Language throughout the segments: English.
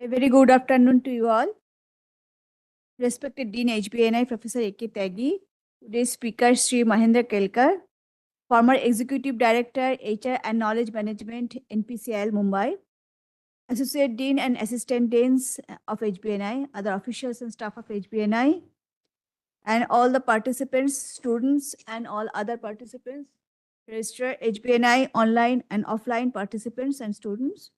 A very good afternoon to you all. Respected Dean HBNI Professor A.K. Tyagi, today's speaker Sri Mahendra Kelkar, former Executive Director HR and Knowledge Management NPCIL Mumbai, Associate Dean and Assistant Deans of HBNI, other officials and staff of HBNI, and all the participants, students and all other participants, registered HBNI online and offline participants and students.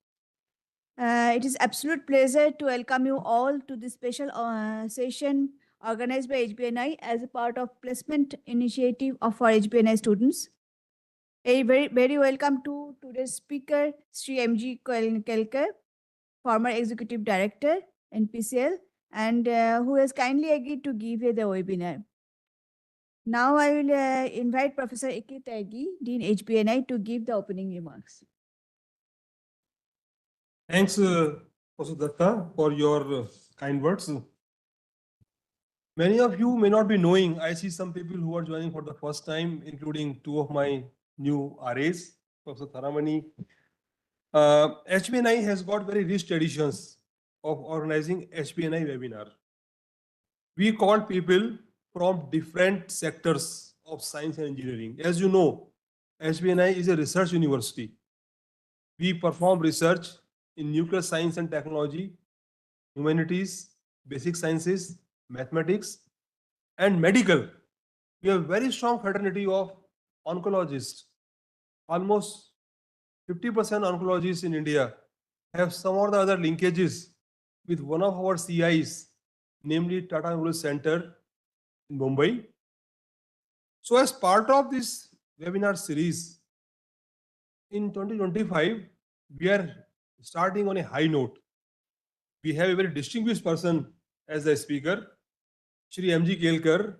It is absolute pleasure to welcome you all to this special session organized by HBNI as a part of placement initiative of our HBNI students. A very welcome to today's speaker, Sri M.G. Kelkar, former Executive Director, NPCL, and who has kindly agreed to give the webinar. Now I will invite Professor A.K. Tyagi, Dean HBNI, to give the opening remarks. Thanks, Professor Datta, for your kind words. Many of you may not be knowing, I see some people who are joining for the first time, including two of my new RAs, Professor Tharamani. HBNI has got very rich traditions of organizing HBNI webinar. We call people from different sectors of science and engineering. As you know, HBNI is a research university. We perform research in nuclear science and technology, humanities, basic sciences, mathematics, and medical. We have a very strong fraternity of oncologists. Almost 50% oncologists in India have some or the other linkages with one of our CIs, namely Tata Memorial Center in Mumbai. So as part of this webinar series, in 2025, we are starting on a high note. We have a very distinguished person as the speaker, Shri M.G. Kelkar.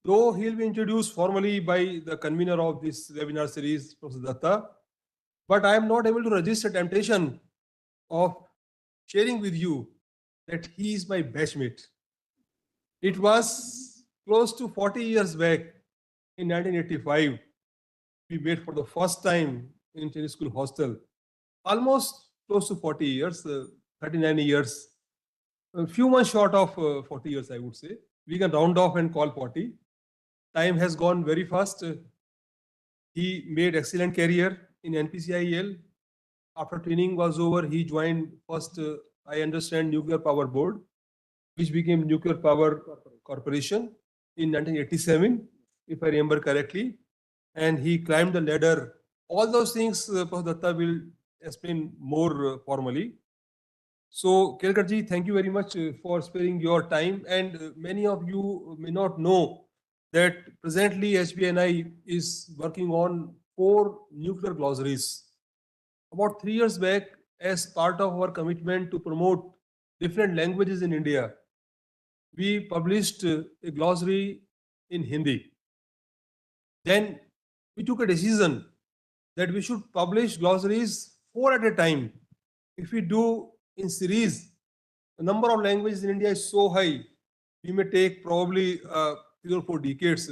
Though he'll be introduced formally by the convener of this webinar series, Professor Datta, but I am not able to resist a temptation of sharing with you that he is my batchmate. It was close to 40 years back in 1985. We met for the first time in training school hostel. Almost close to 40 years, 39 years, a few months short of 40 years, I would say. We can round off and call 40. Time has gone very fast. He made excellent career in NPCIL. After training was over, he joined first, I understand, Nuclear Power Board, which became Nuclear Power Corporation in 1987, if I remember correctly. And he climbed the ladder. All those things, Professor Datta will explain more formally. So, Kelkarji, thank you very much for sparing your time. And many of you may not know that presently HBNI is working on 4 nuclear glossaries. About 3 years back, as part of our commitment to promote different languages in India, we published a glossary in Hindi. Then we took a decision that we should publish glossaries 4 at a time. If we do in series, the number of languages in India is so high, we may take probably 3 or 4 decades.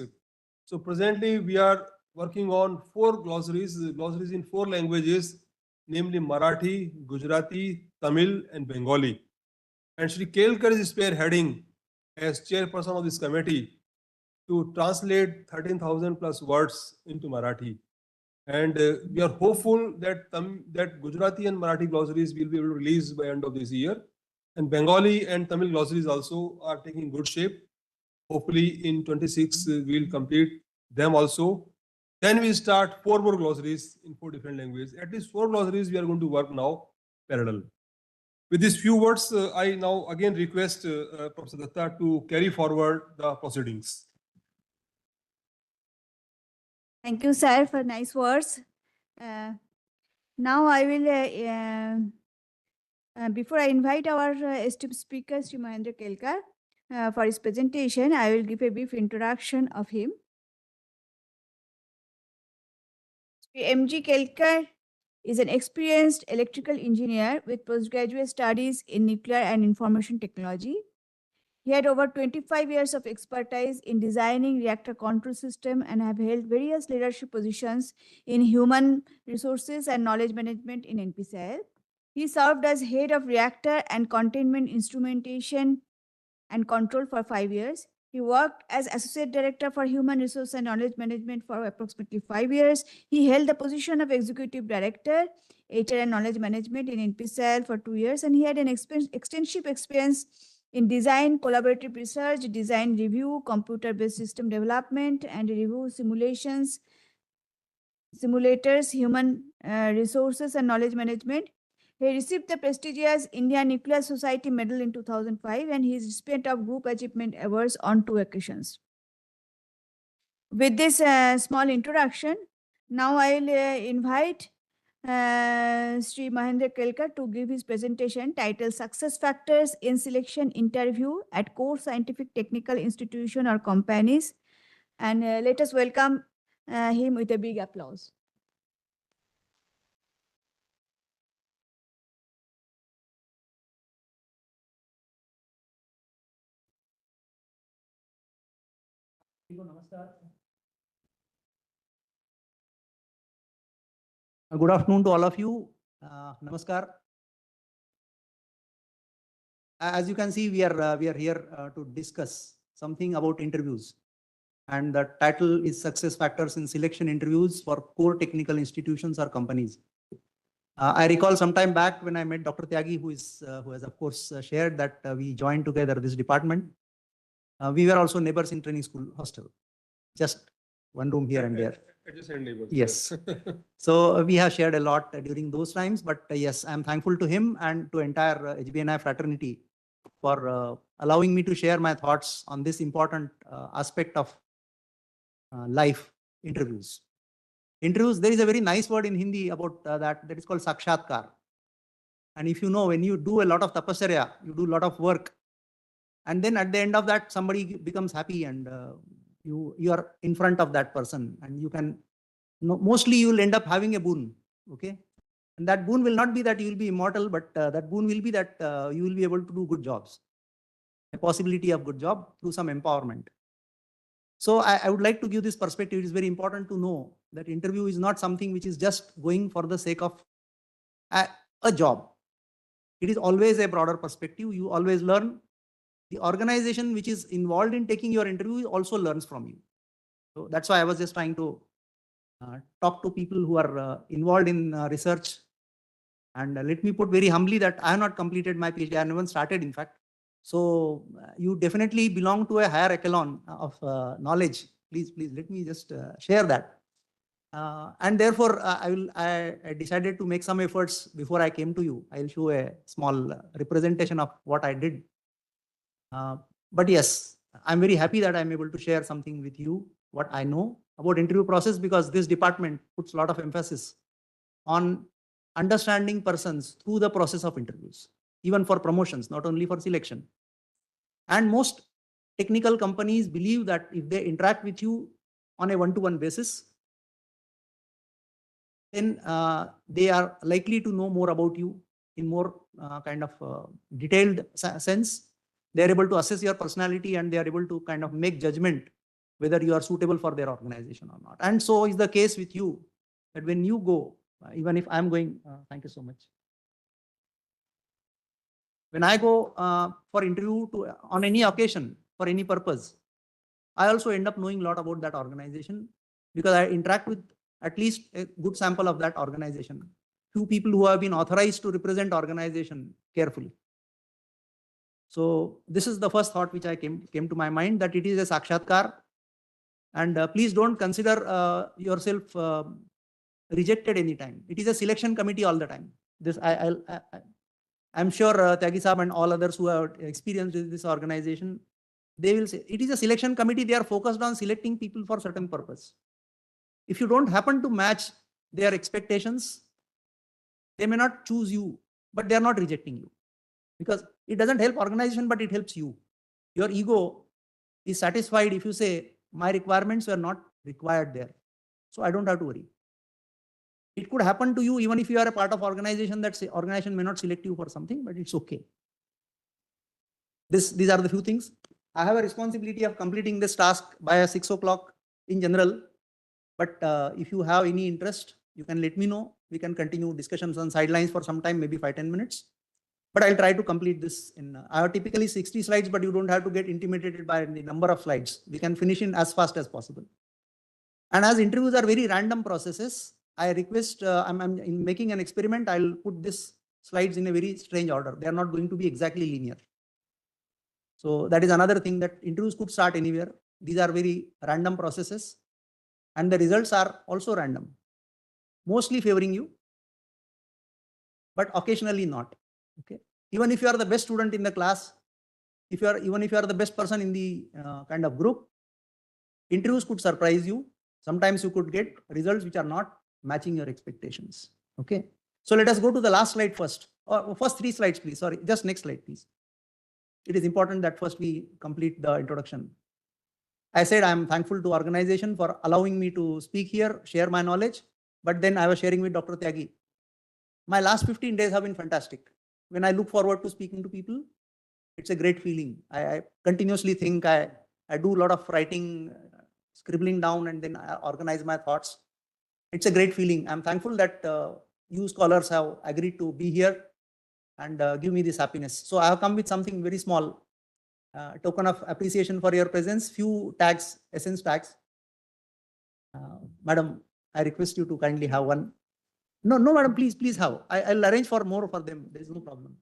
So presently we are working on 4 glossaries in 4 languages, namely Marathi, Gujarati, Tamil, and Bengali. And Shri Kelkar is spearheading as chairperson of this committee to translate 13,000 plus words into Marathi. And we are hopeful that that Gujarati and Marathi glossaries will be able to release by end of this year. And Bengali and Tamil glossaries also are taking good shape. Hopefully in 26 we'll complete them also. Then we start 4 more glossaries in 4 different languages. At least 4 glossaries we are going to work now parallel. With these few words, I now again request Professor Datta to carry forward the proceedings. Thank you, sir, for nice words. Now I will, before I invite our esteemed speaker, Sri Mahendra Kelkar, for his presentation, I will give a brief introduction of him. Sri M.G. Kelkar is an experienced electrical engineer with postgraduate studies in nuclear and information technology. He had over 25 years of expertise in designing reactor control system and have held various leadership positions in human resources and knowledge management in NPCIL. He served as head of reactor and containment instrumentation and control for 5 years. He worked as associate director for human resource and knowledge management for approximately 5 years. He held the position of executive director, HR and knowledge management in NPCL for 2 years, and he had an extensive experience in design, collaborative research, design review, computer-based system development, and review simulations, simulators, human resources, and knowledge management. He received the prestigious Indian Nuclear Society Medal in 2005, and he is recipient of Group Achievement Awards on 2 occasions. With this small introduction, now I'll invite Sri Mahendra Kelkar to give his presentation titled Success Factors in Selection Interview at Core Scientific Technical Institution or Companies. And let us welcome him with a big applause. Good afternoon to all of you. Namaskar. As you can see, we are here to discuss something about interviews, and the title is Success Factors in Selection Interviews for Core Technical Institutions or Companies. I recall some time back when I met Dr. Tyagi, who has of course shared that we joined together this department. We were also neighbors in training school hostel, just one room here and there. Adjacent neighbors. Yes. So we have shared a lot during those times, but yes, I'm thankful to him and to entire HBNI fraternity for allowing me to share my thoughts on this important aspect of life interviews. Interviews, there is a very nice word in Hindi about that is called sakshatkar. And if you know, when you do a lot of tapasarya, you do a lot of work, and then at the end of that, somebody becomes happy and you are in front of that person, and you can, mostly you will end up having a boon. Okay. And that boon will not be that you will be immortal, but that boon will be that you will be able to do good jobs, a possibility of good job through some empowerment. So I would like to give this perspective. It is very important to know that interview is not something which is just going for the sake of a job. It is always a broader perspective. You always learn. The organization which is involved in taking your interview also learns from you. So that's why I was just trying to talk to people who are involved in research. And let me put very humbly that I have not completed my PhD. I haven't started, in fact. So you definitely belong to a higher echelon of knowledge. Please let me just share that. And therefore, I decided to make some efforts before I came to you. I'll show a small representation of what I did. But yes, I'm very happy that I'm able to share something with you, what I know about interview process, because this department puts a lot of emphasis on understanding persons through the process of interviews, even for promotions, not only for selection. And most technical companies believe that if they interact with you on a one-to-one basis, then they are likely to know more about you in more kind of detailed sense. They are able to assess your personality, and they are able to kind of make judgment whether you are suitable for their organization or not. And so is the case with you, that when you go, even if I'm going, thank you so much. When I go for interview on any occasion, for any purpose, I also end up knowing a lot about that organization, because I interact with at least a good sample of that organization. Few people who have been authorized to represent organization carefully. So this is the first thought which I came to my mind, that it is a sakshatkar. And please don't consider yourself rejected anytime. It is a selection committee all the time. This I'm sure Tyagi Saab and all others who have experienced this organization, they will say it is a selection committee. They are focused on selecting people for certain purpose. If you don't happen to match their expectations, they may not choose you, but they are not rejecting you, because it doesn't help organization, but it helps you. Your ego is satisfied if you say my requirements were not required there, so I don't have to worry. It could happen to you even if you are a part of organization, that organization may not select you for something, but it's okay. These are the few things. I have a responsibility of completing this task by 6 o'clock in general. But if you have any interest, you can let me know. We can continue discussions on sidelines for some time, maybe 5-10 minutes. But I'll try to complete this in, I have typically 60 slides, but you don't have to get intimidated by the number of slides. We can finish in as fast as possible. And as interviews are very random processes, I request, I'm in making an experiment, I'll put this slides in a very strange order. They are not going to be exactly linear. So that is another thing, that interviews could start anywhere. These are very random processes, and the results are also random, mostly favoring you, but occasionally not. Okay. Even if you are the best student in the class, even if you are the best person in the kind of group, interviews could surprise you. Sometimes you could get results which are not matching your expectations. Okay. So let us go to the last slide first, or first 3 slides, please. Sorry, just next slide, please. It is important that first we complete the introduction. I said I am thankful to organization for allowing me to speak here, share my knowledge. But then I was sharing with Dr. Tyagi. My last 15 days have been fantastic. When I look forward to speaking to people, it's a great feeling. I continuously think, I do a lot of writing, scribbling down, and then I organize my thoughts. It's a great feeling. I'm thankful that you scholars have agreed to be here and give me this happiness. So I have come with something very small, token of appreciation for your presence. Few tags, essence tags. Madam, I request you to kindly have one. No, madam, please have. I'll arrange for more for them. There is no problem.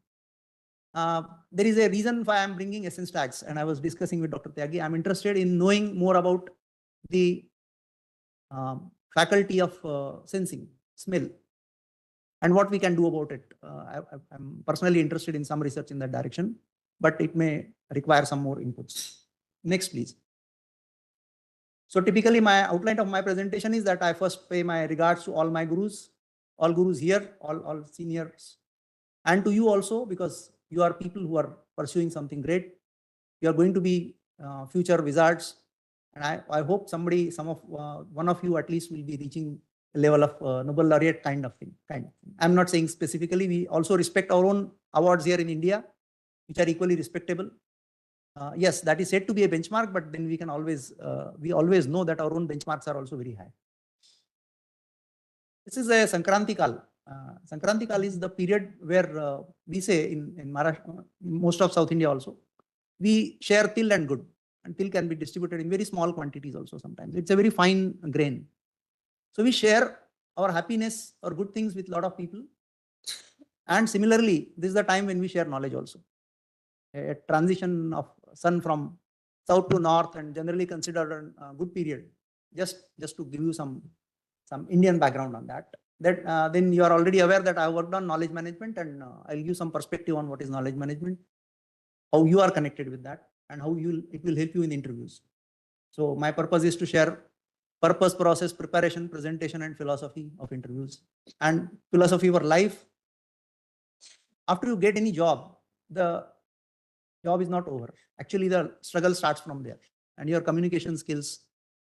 There is a reason why I'm bringing essence tags, and I was discussing with Dr. Tyagi. I'm interested in knowing more about the faculty of sensing, smell, and what we can do about it. I'm personally interested in some research in that direction, but it may require some more inputs. Next, please. So typically my outline of my presentation is that I first pay my regards to all my gurus, all gurus here, all seniors, and to you also, because you are people who are pursuing something great. You are going to be future wizards. And I hope one of you at least will be reaching a level of Nobel laureate kind of thing. I'm not saying specifically. We also respect our own awards here in India, which are equally respectable. Yes, that is said to be a benchmark, but then we can always, we always know that our own benchmarks are also very high. This is a Sankranti Kal. Sankranti Kal is the period where we say in Maharashtra, most of South India also, we share til and good. And till can be distributed in very small quantities also sometimes. It's a very fine grain. So we share our happiness or good things with a lot of people. And similarly, this is the time when we share knowledge also. A transition of sun from south to north and generally considered a good period. Just to give you some Indian background on that. Then you are already aware that I worked on knowledge management, and I'll give some perspective on what is knowledge management, how you are connected with that, and how it will help you in interviews. So my purpose is to share purpose, process, preparation, presentation, and philosophy of interviews, and philosophy for life. After you get any job, the job is not over. Actually, the struggle starts from there, and your communication skills,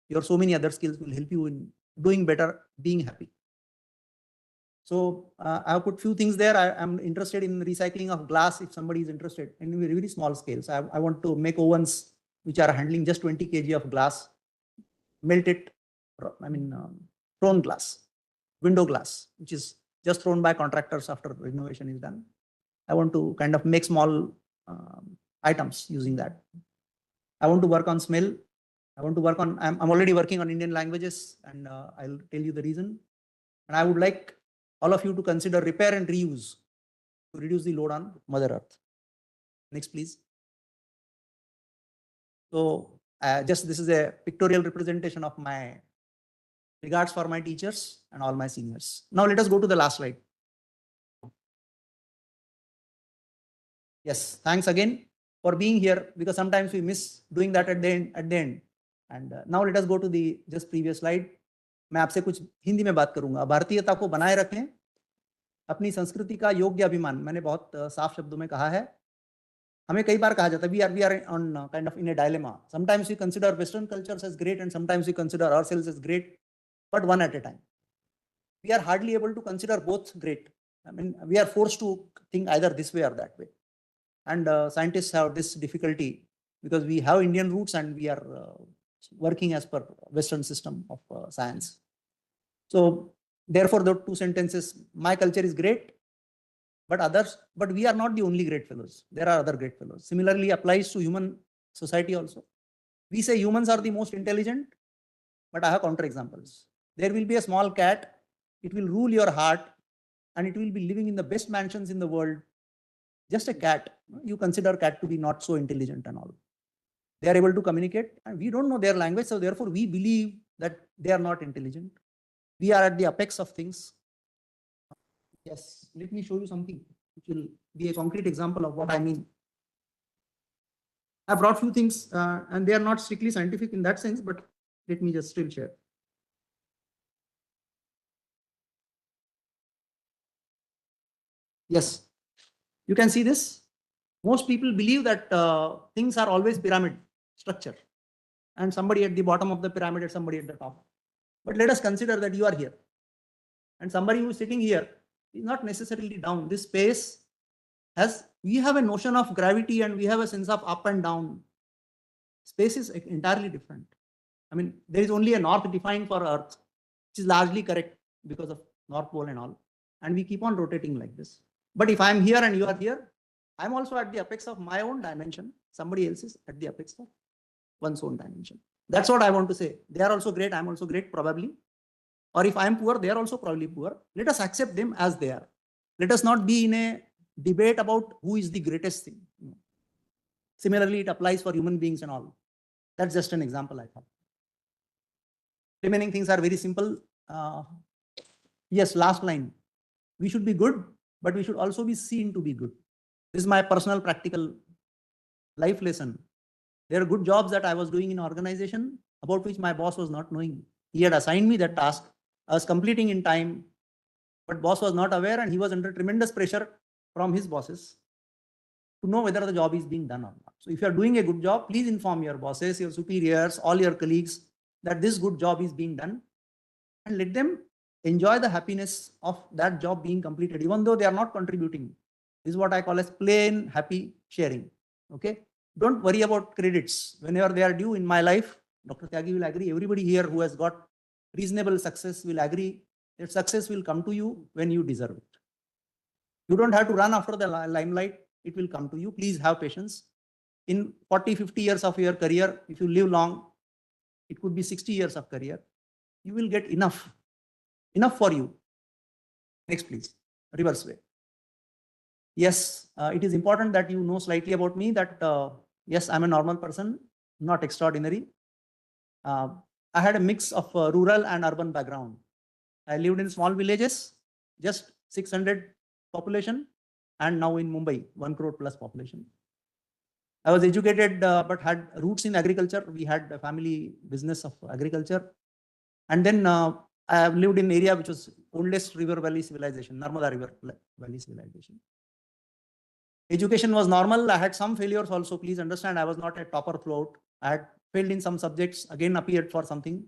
your so many other skills will help you in doing better, being happy. So I have put few things there. I am interested in recycling of glass if somebody is interested in very, very small scales. I want to make ovens which are handling just 20 kg of glass, melt it, thrown glass, window glass, which is just thrown by contractors after renovation is done. I want to kind of make small items using that. I want to work on smell. I want to work on, I'm already working on Indian languages, and I'll tell you the reason. And I would like all of you to consider repair and reuse to reduce the load on Mother Earth. Next, please. So just this is a pictorial representation of my regards for my teachers and all my seniors. Now let us go to the last slide. Yes, thanks again for being here, because sometimes we miss doing that at the end. And now let us go to the just previous slide. मैं आपसे कुछ हिंदी में बात करूंगा. भारतीयता को बनाए रखें, अपनी संस्कृति का योग्य अभिमान. मैंने बहुत साफ शब्दों में कहा है. हमें कई बार कहा जाता है, we are on kind of in a dilemma. Sometimes we consider Western cultures as great, and sometimes we consider ourselves as great, but one at a time. We are hardly able to consider both great. I mean, we are forced to think either this way or that way. And scientists have this difficulty because we have Indian roots and we are working as per Western system of science. So Therefore, the two sentences, my culture is great, but we are not the only great fellows. There are other great fellows. Similarly applies to human society also. We say humans are the most intelligent, but I have counterexamples. There will be a small cat, it will rule your heart, and it will be living in the best mansions in the world. Just a cat. You consider cat to be not so intelligent and all. They are able to communicate, and we don't know their language, so therefore we believe that they are not intelligent. We are at the apex of things. Yes, let me show you something which will be a concrete example of what I mean. I brought few things, and they are not strictly scientific in that sense, but let me just still share. Yes, you can see this. Most people believe that things are always pyramid structure, and somebody at the bottom of the pyramid and somebody at the top. But let us consider that you are here, and somebody who is sitting here is not necessarily down. This space we have a notion of gravity and we have a sense of up and down. Space is entirely different. I mean, there is only a north defined for Earth, which is largely correct because of North Pole and all. And we keep on rotating like this. But if I'm here and you are here, I'm also at the apex of my own dimension. Somebody else is at the apex of one's own dimension. That's what I want to say. They are also great. I'm also great, probably. Or if I'm poor, they are also probably poor. Let us accept them as they are. Let us not be in a debate about who is the greatest thing. Similarly, it applies for human beings and all. That's just an example I thought. Remaining things are very simple. Yes, last line. We should be good, but we should also be seen to be good. This is my personal practical life lesson. There are good jobs that I was doing in organization about which my boss was not knowing. He had assigned me that task. I was completing in time, but boss was not aware and he was under tremendous pressure from his bosses to know whether the job is being done or not. So if you are doing a good job, please inform your bosses, your superiors, all your colleagues that this good job is being done, and let them enjoy the happiness of that job being completed, even though they are not contributing. This is what I call as plain happy sharing. Okay. Don't worry about credits. Whenever they are due in my life, Dr. Tyagi will agree, everybody here who has got reasonable success will agree that success will come to you when you deserve it. You don't have to run after the limelight. It will come to you. Please have patience. In 40, 50 years of your career, if you live long, it could be 60 years of career, you will get enough for you. Next, please. Reverse way. Yes, it is important that you know slightly about me that, yes, I'm a normal person, not extraordinary. I had a mix of rural and urban background. I lived in small villages, just 600 population, and now in Mumbai, 1 crore plus population. I was educated, but had roots in agriculture. We had a family business of agriculture. And then I have lived in area which was oldest river valley civilization, Narmada River Valley civilization. Education was normal. I had some failures also. Please understand, I was not a topper throughout. I had failed in some subjects, again appeared for something.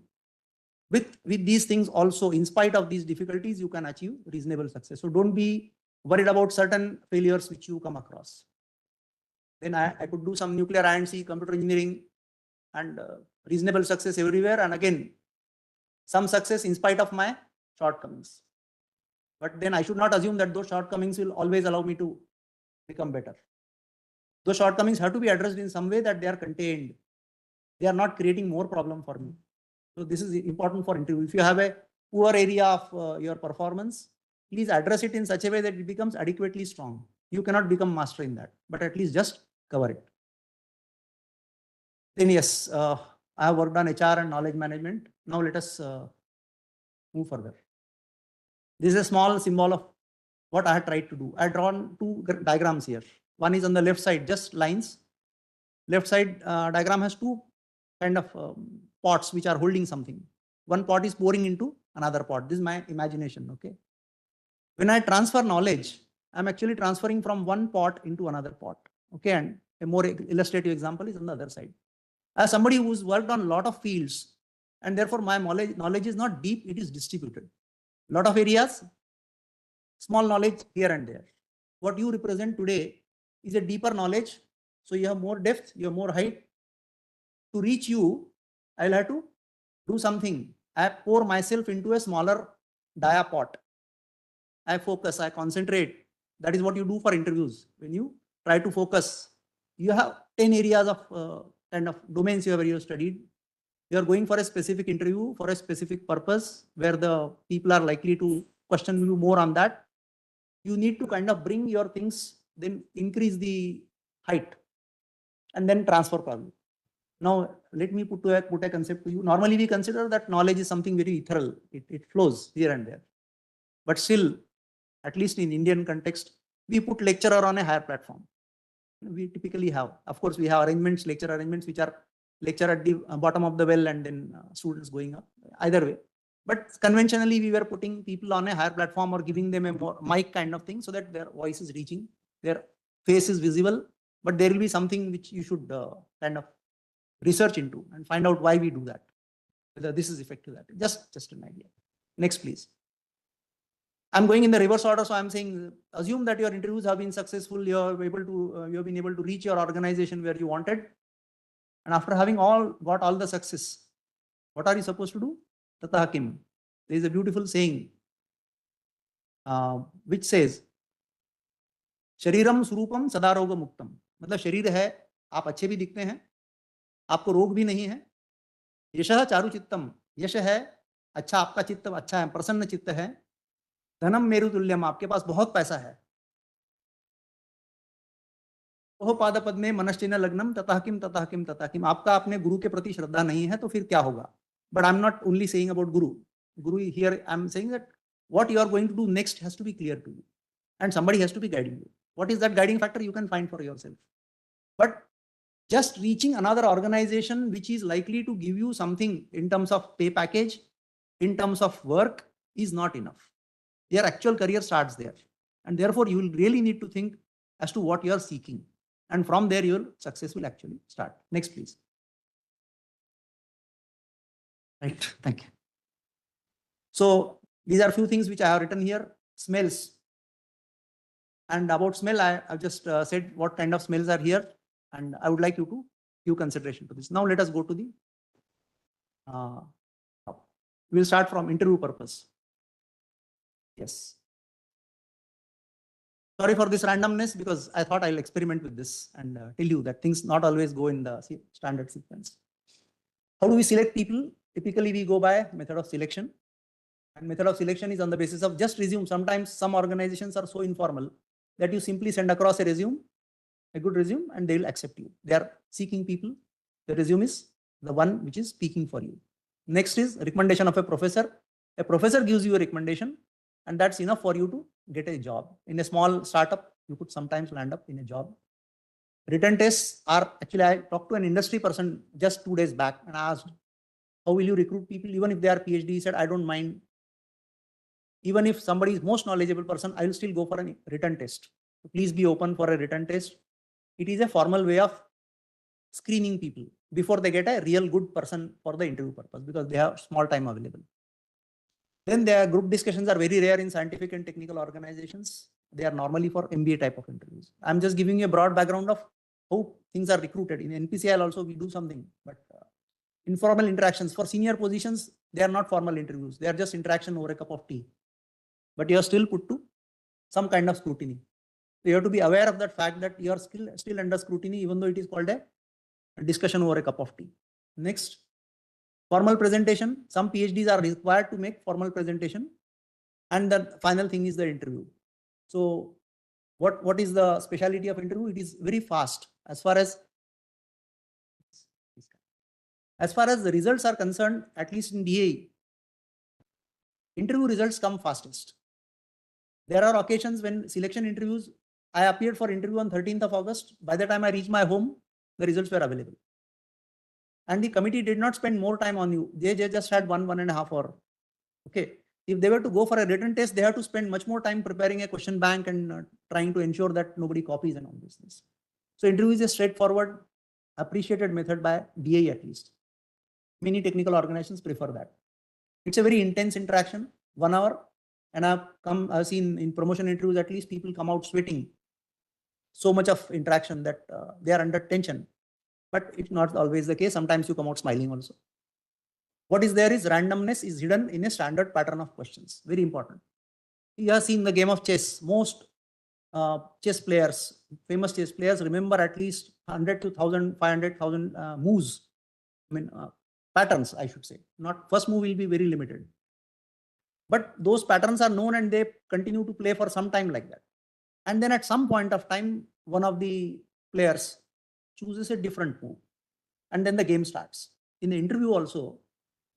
With these things also, in spite of these difficulties, you can achieve reasonable success. So don't be worried about certain failures which you come across. Then I could do some nuclear I&C, computer engineering, and reasonable success everywhere. And again, some success in spite of my shortcomings. But then I should not assume that those shortcomings will always allow me to become better. Those shortcomings have to be addressed in some way that they are contained. They are not creating more problem for me. So this is important for interview. If you have a poor area of your performance, please address it in such a way that it becomes adequately strong. You cannot become master in that, but at least just cover it. Then yes, I have worked on HR and knowledge management. Now let us move further. This is a small symbol of what I had tried to do. I had drawn two diagrams here. One is on the left side, just lines. Left side diagram has two kind of pots which are holding something. One pot is pouring into another pot. This is my imagination. Okay. When I transfer knowledge, I'm actually transferring from one pot into another pot. Okay. And a more illustrative example is on the other side. As somebody who's worked on a lot of fields, and therefore my knowledge is not deep, it is distributed. A lot of areas, small knowledge here and there. What you represent today is a deeper knowledge. So you have more depth, you have more height. To reach you, I'll have to do something. I pour myself into a smaller dia pot. I focus, I concentrate. That is what you do for interviews. When you try to focus, you have 10 areas of kind of domains you have studied. You are going for a specific interview for a specific purpose where the people are likely to question you more on that. You need to kind of bring your things, then increase the height and then transfer problem. Now, let me put a concept to you. Normally, we consider that knowledge is something very ethereal. It flows here and there. But still, at least in Indian context, we put lecturer on a higher platform. We typically have, of course, we have arrangements, lecture arrangements, which are lecture at the bottom of the well and then students going up, either way. But conventionally, we were putting people on a higher platform or giving them a more mic kind of thing so that their voice is reaching, their face is visible, but there will be something which you should kind of research into and find out why we do that, whether this is effective. That just an idea. Next, please. I'm going in the reverse order, so I'm saying assume that your interviews have been successful. You have been able to reach your organization where you wanted, and after having got all the success, what are you supposed to do? Tata Hakim. There is a beautiful saying which says, "Shariram surupam sadaroga muktam." मतलब शरीर है, आप अच्छे भी दिखते हैं, आपको रोग भी नहीं है. यशः चारु चित्तम, यश है, अच्छा आपका चित्त अच्छा है, प्रसन्न चित्त है. धनम मेरु तुल्यम, आपके पास बहुत पैसा है. ओह पाद पद में मनश्चिन्ह लग्नम ततः किम ततः किम ततः किम. आपका अपने गुरु के प्रति श्रद्धा नहीं है तो फिर क्या होगा? But I'm not only saying about Guru. Guru here, I'm saying that what you are going to do next has to be clear to you. And somebody has to be guiding you. What is that guiding factor? You can find for yourself. But just reaching another organization which is likely to give you something in terms of pay package, in terms of work, is not enough. Your actual career starts there. And therefore, you will really need to think as to what you are seeking. And from there, your success will actually start. Next, please. Right, thank you. So these are a few things which I have written here. Smells. And about smell, I've just said what kind of smells are here. And I would like you to give consideration to this. Now let us go to the, we'll start from interview purpose. Yes. Sorry for this randomness because I thought I'll experiment with this and tell you that things not always go in the standard sequence. How do we select people? Typically, we go by method of selection. And method of selection is on the basis of just resume. Sometimes some organizations are so informal that you simply send across a resume, a good resume, and they will accept you. They are seeking people. The resume is the one which is speaking for you. Next is recommendation of a professor. A professor gives you a recommendation, and that's enough for you to get a job. In a small startup, you could sometimes land up in a job. Written tests are actually, I talked to an industry person just 2 days back and I asked, how will you recruit people? Even if they are PhD, he said, I don't mind. Even if somebody is most knowledgeable person, I will still go for a written test. So please be open for a written test. It is a formal way of screening people before they get a real good person for the interview purpose because they have small time available. Then their group discussions are very rare in scientific and technical organizations. They are normally for MBA type of interviews. I'm just giving you a broad background of how things are recruited. In NPCL also we do something, but informal interactions for senior positions, they are not formal interviews. They are just interaction over a cup of tea. But you are still put to some kind of scrutiny. So you have to be aware of that fact that you are still under scrutiny, even though it is called a discussion over a cup of tea. Next, formal presentation. Some PhDs are required to make formal presentation. And the final thing is the interview. So what is the speciality of interview? It is very fast. As far as the results are concerned, at least in DAE, interview results come fastest. There are occasions when selection interviews, I appeared for interview on 13th of August. By the time I reached my home, the results were available. And the committee did not spend more time on you. They just had 1.5 hour. Okay. If they were to go for a written test, they have to spend much more time preparing a question bank and trying to ensure that nobody copies and all these things. So interview is a straightforward, appreciated method by DAE at least. Many technical organizations prefer that. It's a very intense interaction, 1 hour. And I've seen in promotion interviews, at least people come out sweating. So much of interaction that they are under tension. But it's not always the case. Sometimes you come out smiling also. What is there is randomness is hidden in a standard pattern of questions. Very important. You have seen the game of chess. Most chess players, famous chess players, remember at least 100 to 1,000, 500,000 moves. I mean, patterns, I should say. Not first move will be very limited. But those patterns are known and they continue to play for some time like that. And then at some point of time, one of the players chooses a different move. And then the game starts. In the interview also,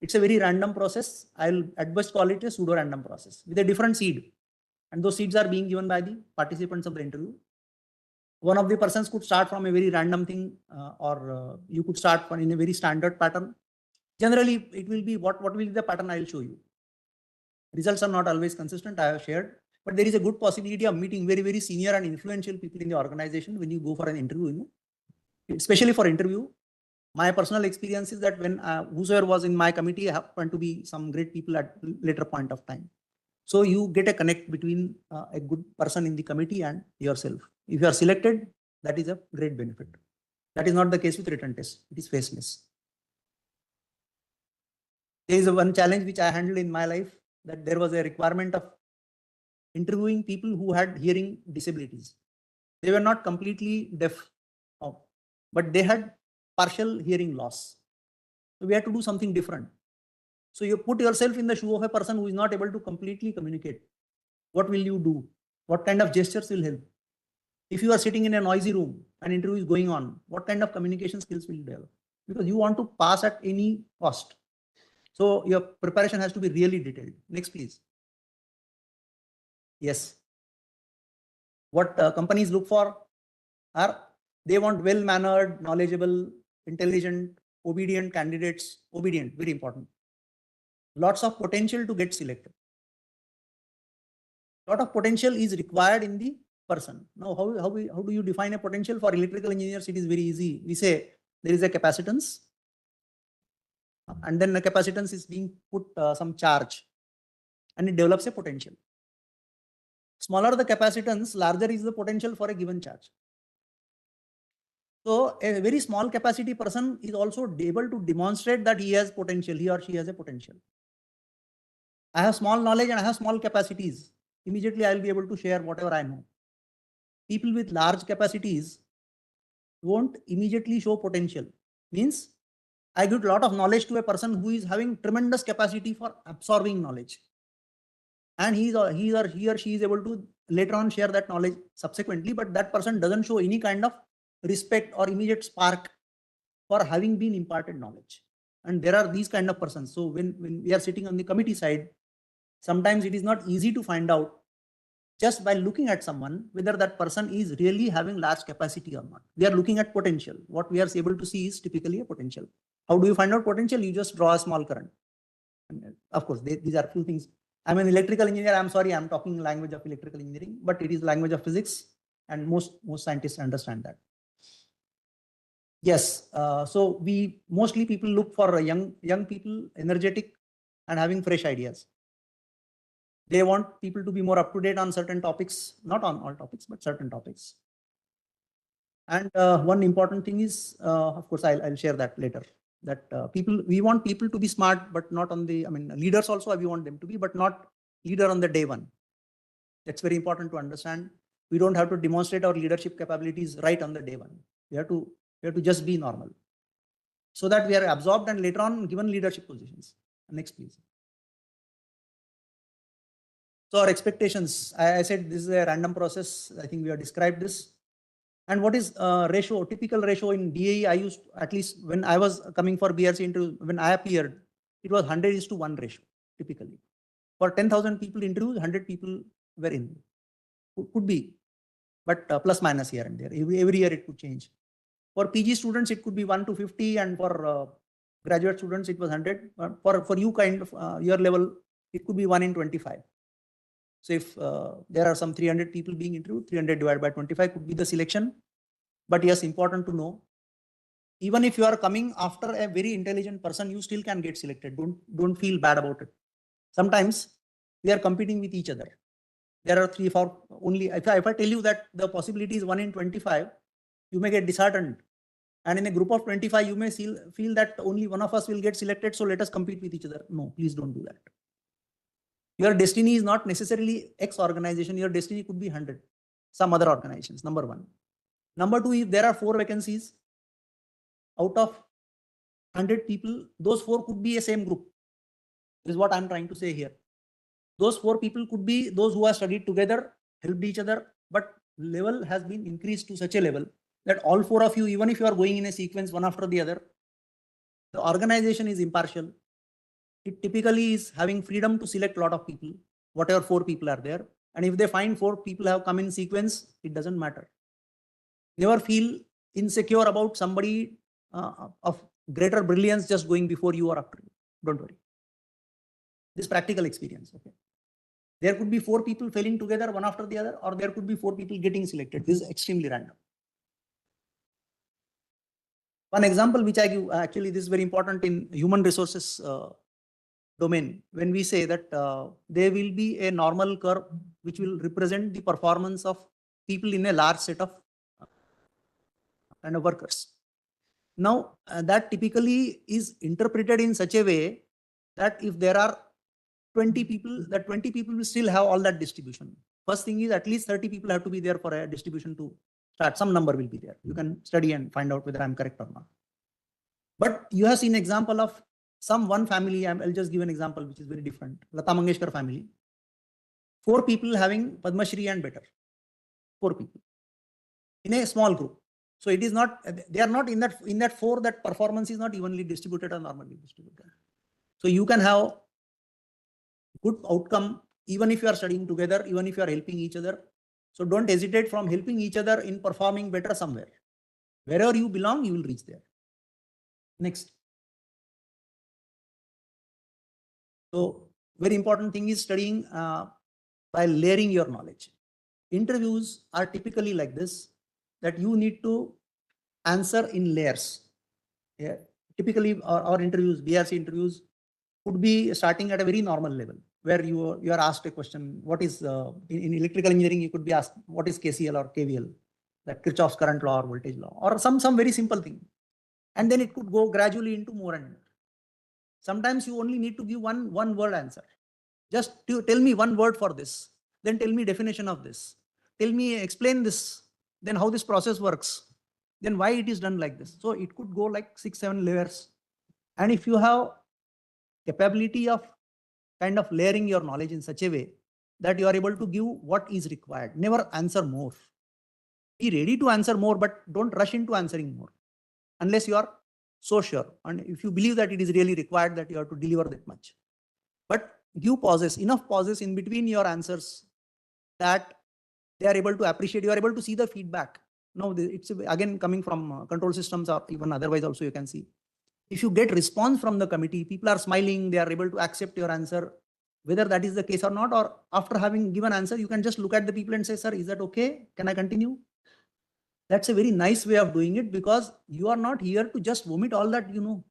it's a very random process. I'll at best call it a pseudo random process with a different seed. And those seeds are being given by the participants of the interview. One of the persons could start from a very random thing, or you could start from in a very standard pattern. Generally, it will be what will be the pattern I'll show you. Results are not always consistent, I have shared, but there is a good possibility of meeting very, very senior and influential people in the organization when you go for an interview, especially for interview. My personal experience is that when whosoever was in my committee happened to be some great people at later point of time. So you get a connect between a good person in the committee and yourself. If you are selected, that is a great benefit. That is not the case with written test. It is faceless. There is one challenge which I handled in my life, that there was a requirement of interviewing people who had hearing disabilities. They were not completely deaf, but they had partial hearing loss. So we had to do something different. So you put yourself in the shoe of a person who is not able to completely communicate. What will you do? What kind of gestures will help? If you are sitting in a noisy room and interview is going on, what kind of communication skills will you develop? Because you want to pass at any cost. So your preparation has to be really detailed. Next, please. Yes. What companies look for are, they want well-mannered, knowledgeable, intelligent, obedient candidates. Obedient, very important. Lots of potential to get selected. Lot of potential is required in the person. Now, how do you define a potential? For electrical engineers, it is very easy. We say there is a capacitance, and then the capacitance is being put some charge, and it develops a potential. Smaller the capacitance, larger is the potential for a given charge. So a very small capacity person is also able to demonstrate that he has potential, he or she has a potential. I have small knowledge and I have small capacities. Immediately I will be able to share whatever I know. People with large capacities won't immediately show potential. Means I give a lot of knowledge to a person who is having tremendous capacity for absorbing knowledge. And he or she is able to later on share that knowledge subsequently, but that person doesn't show any kind of respect or immediate spark for having been imparted knowledge. And there are these kind of persons. So when we are sitting on the committee side, sometimes it is not easy to find out just by looking at someone whether that person is really having large capacity or not. We are looking at potential. What we are able to see is typically a potential. How do you find out potential? You just draw a small current. And of course, these are few things. I'm an electrical engineer. I'm sorry, I'm talking language of electrical engineering, but it is language of physics, and most scientists understand that. Yes, so we mostly people look for young people, energetic, and having fresh ideas. They want people to be more up to date on certain topics, not on all topics, but certain topics. And one important thing is, of course, I'll share that later. That we want people to be smart, but not on the, leaders also we want them to be, but not leader on the day one. That's very important to understand. We don't have to demonstrate our leadership capabilities right on the day one. We have to just be normal, so that we are absorbed and later on given leadership positions. Next, please. So our expectations, I said this is a random process. I think we have described this. And what is ratio, typical ratio in DAE? I used, at least when I was coming for BRC interview, when I appeared, it was 100:1 ratio, typically. For 10,000 people interviews, 100 people were in. Could be, but plus minus here and there. Every year it could change. For PG students, it could be 1 to 50, and for graduate students, it was 100. For you kind of your level, it could be 1 in 25. So if there are some 300 people being interviewed, 300 divided by 25 could be the selection. But yes, important to know, even if you are coming after a very intelligent person, you still can get selected. Don't feel bad about it. Sometimes we are competing with each other. There are 3, 4 only. If I tell you that the possibility is 1 in 25, you may get disheartened. And in a group of 25, you may feel that only one of us will get selected, so let us compete with each other. No, please don't do that. Your destiny is not necessarily X organization. Your destiny could be 100, some other organizations, number one. Number two, if there are 4 vacancies out of 100 people, those 4 could be a same group. This is what I'm trying to say here. Those 4 people could be those who have studied together, helped each other, but level has been increased to such a level that all 4 of you, even if you are going in a sequence one after the other, the organization is impartial. It typically is having freedom to select a lot of people, whatever 4 people are there. And if they find 4 people have come in sequence, it doesn't matter. Never feel insecure about somebody of greater brilliance just going before you or after you. Don't worry. This practical experience. Okay. There could be 4 people failing together one after the other, or there could be 4 people getting selected. This is extremely random. One example which I give, actually this is very important in human resources domain. When we say that there will be a normal curve which will represent the performance of people in a large set of kind of workers. Now that typically is interpreted in such a way that if there are 20 people, that 20 people will still have all that distribution. First thing is at least 30 people have to be there for a distribution to start. Some number will be there. You can study and find out whether I'm correct or not. But you have seen example of some one family. I'll just give an example which is very different. Lata Mangeshkar family. 4 people having Padma Shri and better. 4 people in a small group. So it is not, they are not in that 4, that performance is not evenly distributed or normally distributed. So you can have good outcome even if you are studying together, even if you are helping each other. So don't hesitate from helping each other in performing better somewhere. Wherever you belong, you will reach there. Next. So very important thing is studying by layering your knowledge. Interviews are typically like this, that you need to answer in layers. Yeah. Typically our interviews, BRC interviews, could be starting at a very normal level where you are asked a question. What is in electrical engineering, you could be asked what is KCL or KVL, that Kirchhoff's current law or voltage law, or some very simple thing. And then it could go gradually into more and more. Sometimes you only need to give one word answer. Just tell me one word for this. Then tell me definition of this. Tell me, explain this. Then how this process works. Then why it is done like this. So it could go like 6-7 layers. And if you have capability of kind of layering your knowledge in such a way that you are able to give what is required, never answer more. Be ready to answer more, but don't rush into answering more unless you are so sure. And if you believe that it is really required that you have to deliver that much. But give pauses, enough pauses in between your answers that they are able to appreciate, you are able to see the feedback. Now, it's again coming from control systems or even otherwise also you can see. If you get response from the committee, people are smiling, they are able to accept your answer, whether that is the case or not, or after having given answer, you can just look at the people and say, sir, is that okay? Can I continue? That's a very nice way of doing it because you are not here to just vomit all that you know,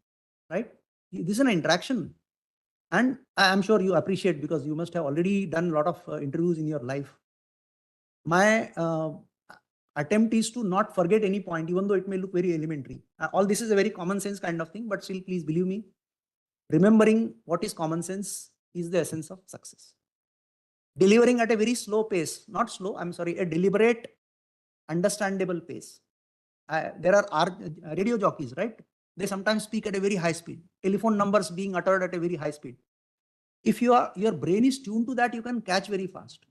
right? This is an interaction. And I'm sure you appreciate because you must have already done a lot of interviews in your life. My attempt is to not forget any point, even though it may look very elementary. All this is a very common sense kind of thing, but still, please believe me, remembering what is common sense is the essence of success. Delivering at a very slow pace, not slow, I'm sorry, a deliberate, understandable pace. There are radio jockeys, right? They sometimes speak at a very high speed, telephone numbers being uttered at a very high speed. If your brain is tuned to that, you can catch very fast.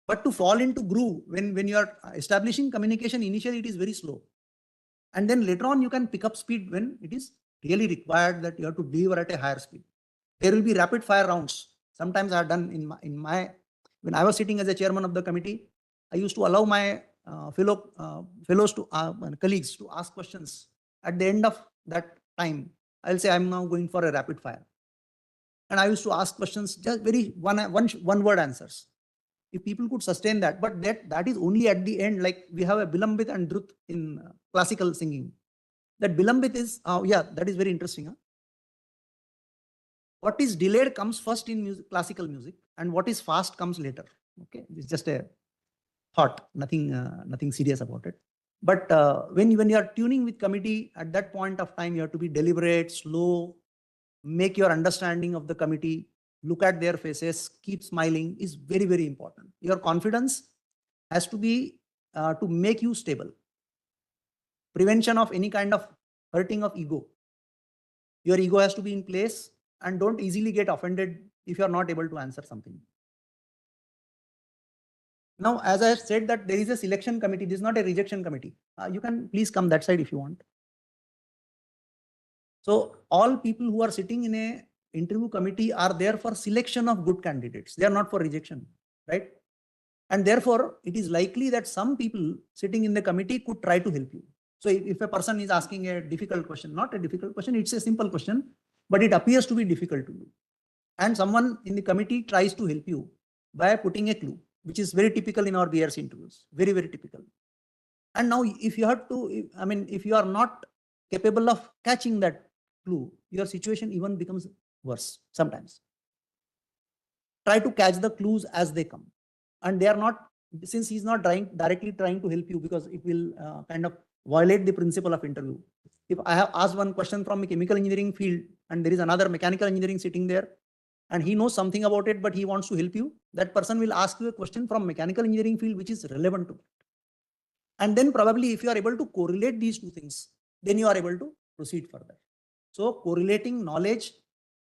But to fall into groove, when you are establishing communication, initially it is very slow. And then later on, you can pick up speed when it is really required that you have to deliver at a higher speed. There will be rapid fire rounds. Sometimes I have done when I was sitting as a chairman of the committee, I used to allow my fellows to colleagues to ask questions. At the end of that time, I'll say, I'm now going for a rapid fire. And I used to ask questions, just very one word answers. If people could sustain that, but that is only at the end, like we have a Bilambit and Drut in classical singing. That Bilambit is, yeah, that is very interesting. Huh? What is delayed comes first in music, classical music, and what is fast comes later. Okay, it's just a thought, nothing serious about it. But when you are tuning with committee, at that point of time, you have to be deliberate, slow, make your understanding of the committee, look at their faces, keep smiling is very, very important. Your confidence has to be to make you stable. Prevention of any kind of hurting of ego. Your ego has to be in place, and don't easily get offended if you are not able to answer something. Now, as I said that there is a selection committee, this is not a rejection committee. You can please come that side if you want. So all people who are sitting in a interview committee are there for selection of good candidates. They are not for rejection, right? And therefore, it is likely that some people sitting in the committee could try to help you. So if a person is asking a difficult question, not a difficult question, it's a simple question, but it appears to be difficult to you. And someone in the committee tries to help you by putting a clue, which is very typical in our BRC interviews, very, very typical. And now if you have to, I mean, if you are not capable of catching that clue, your situation even becomes worse sometimes. Try to catch the clues as they come. And they are not, since he's not directly trying to help you, because it will kind of violate the principle of interview. If I have asked one question from a chemical engineering field and there is another mechanical engineering sitting there and he knows something about it, but he wants to help you, that person will ask you a question from mechanical engineering field which is relevant to that. And then probably if you are able to correlate these two things, then you are able to proceed further. So correlating knowledge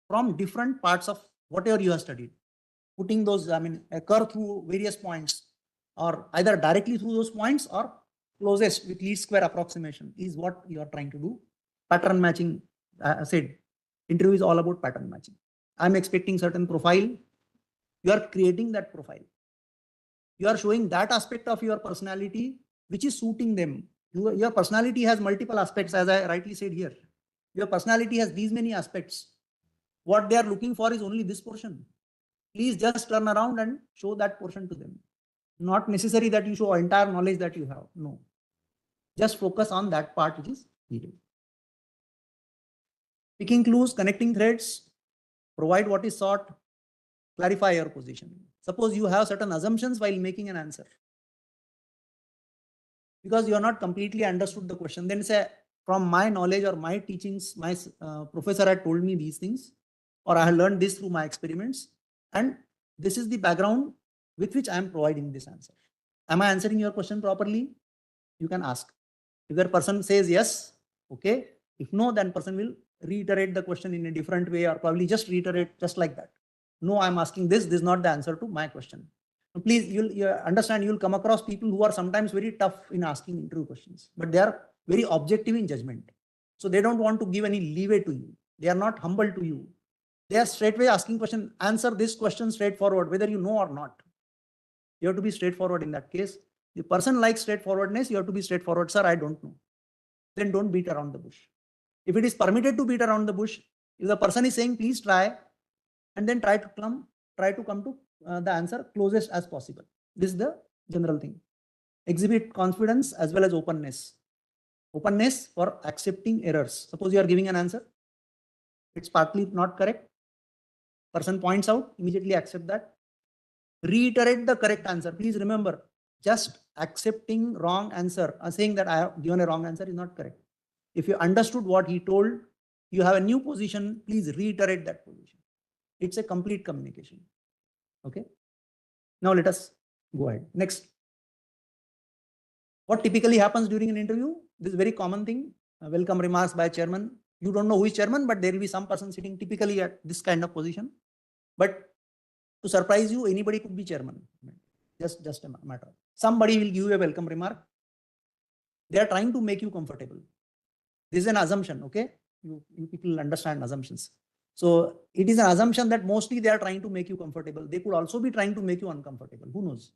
from different parts of whatever you have studied, putting those, I mean, occur through various points or either directly through those points or closest with least square approximation is what you are trying to do. Pattern matching, I said, interview is all about pattern matching. I'm expecting certain profile. You are creating that profile. You are showing that aspect of your personality which is suiting them. Your personality has multiple aspects, as I rightly said here. Your personality has these many aspects. What they are looking for is only this portion. Please just turn around and show that portion to them. Not necessary that you show entire knowledge that you have. No. Just focus on that part which is needed. Picking clues, connecting threads, provide what is sought, clarify your position. Suppose you have certain assumptions while making an answer, because you are not completely understood the question. Then say, from my knowledge or my teachings, my professor had told me these things, or I have learned this through my experiments, and this is the background with which I am providing this answer. Am I answering your question properly? You can ask. If the person says yes, okay. If no, then person will reiterate the question in a different way, or probably just reiterate just like that. No, I'm asking this. This is not the answer to my question. So please, you understand, you'll come across people who are sometimes very tough in asking interview questions, but they are very objective in judgment. So they don't want to give any leeway to you. They are not humble to you. They are straightway asking question, answer this question straightforward, whether you know or not. You have to be straightforward in that case. The person likes straightforwardness, you have to be straightforward. Sir, I don't know. Then don't beat around the bush. If it is permitted to beat around the bush, if the person is saying, please try, and then try to come to the answer closest as possible. This is the general thing. Exhibit confidence as well as openness. Openness for accepting errors. Suppose you are giving an answer, it's partly not correct. Person points out, immediately accept that. Reiterate the correct answer. Please remember, just accepting wrong answer or saying that I have given a wrong answer is not correct. If you understood what he told, you have a new position, please reiterate that position. It's a complete communication. Okay. Now let us go ahead. Next. What typically happens during an interview? This is a very common thing. Welcome remarks by chairman. You don't know who is chairman, but there will be some person sitting typically at this kind of position. But to surprise you, anybody could be chairman. Just a matter. Somebody will give you a welcome remark. They are trying to make you comfortable. This is an assumption, okay? You people understand assumptions. So it is an assumption that mostly they are trying to make you comfortable. They could also be trying to make you uncomfortable. Who knows?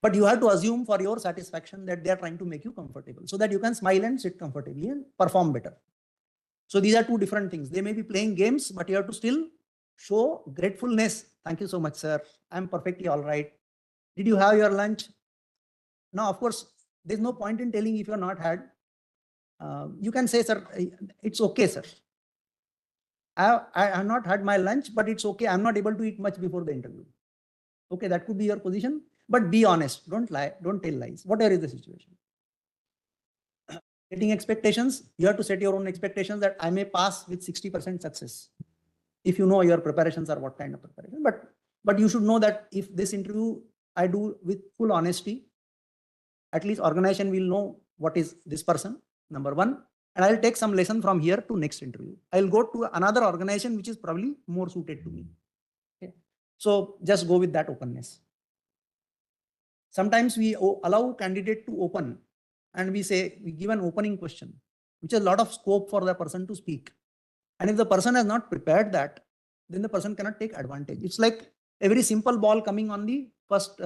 But you have to assume for your satisfaction that they are trying to make you comfortable so that you can smile and sit comfortably and perform better. So these are two different things. They may be playing games, but you have to still show gratefulness. Thank you so much, sir. I'm perfectly all right. Did you have your lunch? Now, of course, there's no point in telling if you're not had. You can say, sir, it's okay, sir. I have not had my lunch, but it's okay. I'm not able to eat much before the interview. Okay, that could be your position, but be honest. Don't lie. Don't tell lies. Whatever is the situation. Setting expectations, you have to set your own expectations that I may pass with 60% success. If you know your preparations are what kind of preparation, but you should know that if this interview I do with full honesty, at least organization will know what is this person, number one, and I'll take some lesson from here to next interview. I'll go to another organization which is probably more suited to me. Okay. So just go with that openness. Sometimes we allow candidate to open and we say, we give an opening question, which has a lot of scope for the person to speak. And if the person has not prepared that, then the person cannot take advantage. It's like a very simple ball coming on the first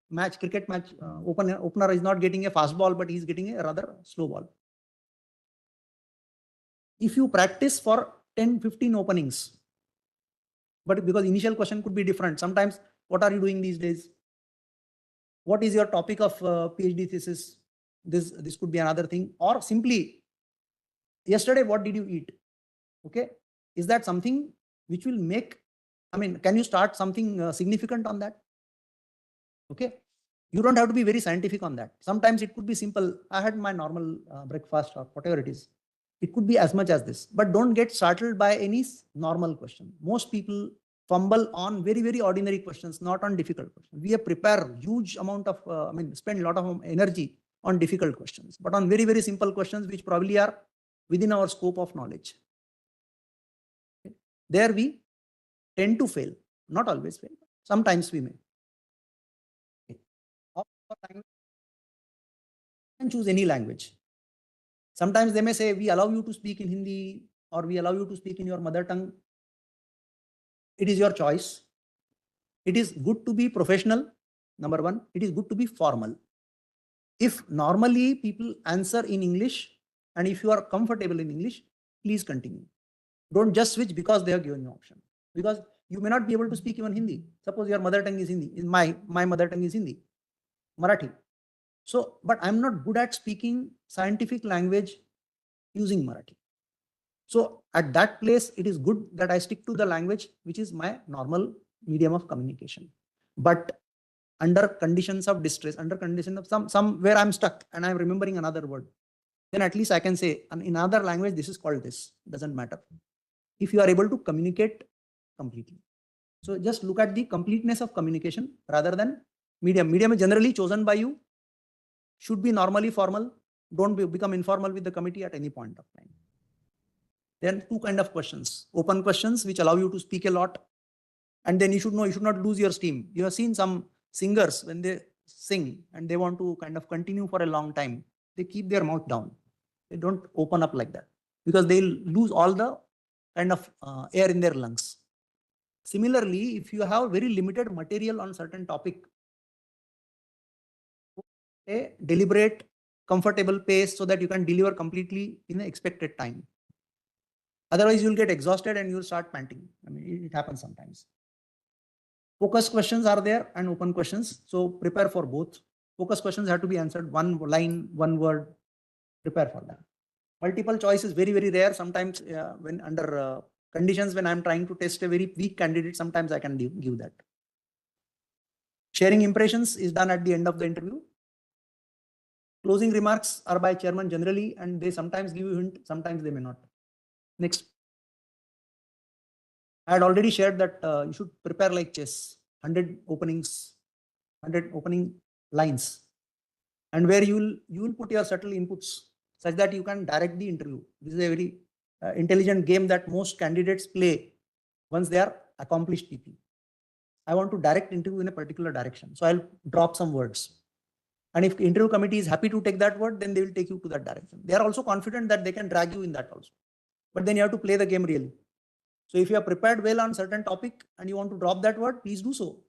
match, cricket match. Opener is not getting a fast ball, but he's getting a rather slow ball. If you practice for 10, 15 openings, but because initial question could be different. Sometimes, what are you doing these days? What is your topic of PhD thesis? This could be another thing. Or simply, yesterday, what did you eat? Okay. Is that something which will make, I mean, can you start something significant on that? Okay. You don't have to be very scientific on that. Sometimes it could be simple. I had my normal breakfast or whatever it is. It could be as much as this, but don't get startled by any normal question. Most people fumble on very, very ordinary questions, not on difficult questions. We have prepared huge amount of, spend a lot of energy on difficult questions, but on very, very simple questions, which probably are within our scope of knowledge. Okay. There we tend to fail, not always fail. Sometimes we may. Okay. You can choose any language. Sometimes they may say, we allow you to speak in Hindi or we allow you to speak in your mother tongue. It is your choice. It is good to be professional. Number one, it is good to be formal. If normally people answer in English and if you are comfortable in English, please continue. Don't just switch because they have given you option. Because you may not be able to speak even Hindi. Suppose your mother tongue is Hindi. My mother tongue is Hindi, Marathi. So, but I'm not good at speaking scientific language using Marathi. So at that place, it is good that I stick to the language, which is my normal medium of communication. But under conditions of distress, under condition of some where I'm stuck and I'm remembering another word, then at least I can say in another language, this is called this. Doesn't matter. If you are able to communicate completely. So just look at the completeness of communication rather than medium. Medium is generally chosen by you. Should be normally formal. Don't become informal with the committee at any point of time. Then two kind of questions. Open questions, which allow you to speak a lot. And then you should know, you should not lose your steam. You have seen some singers when they sing and they want to kind of continue for a long time. They keep their mouth down. They don't open up like that because they'll lose all the kind of air in their lungs. Similarly, if you have very limited material on certain topic, a deliberate, comfortable pace so that you can deliver completely in the expected time. Otherwise, you'll get exhausted and you'll start panting. I mean, it happens sometimes. Focus questions are there and open questions. So prepare for both. Focus questions have to be answered one line, one word. Prepare for that. Multiple choice is very, very rare. Sometimes when under conditions when I'm trying to test a very weak candidate, sometimes I can give that. Sharing impressions is done at the end of the interview. Closing remarks are by chairman generally, and they sometimes give you a hint, sometimes they may not. Next. I had already shared that you should prepare like chess, 100 openings, 100 opening lines, and where you will put your subtle inputs such that you can direct the interview. This is a very intelligent game that most candidates play once they are accomplished people. I want to direct interview in a particular direction. So I'll drop some words. And if interview committee is happy to take that word, then they will take you to that direction. They are also confident that they can drag you in that also. But then you have to play the game really. So if you are prepared well on certain topic and you want to drop that word, please do so.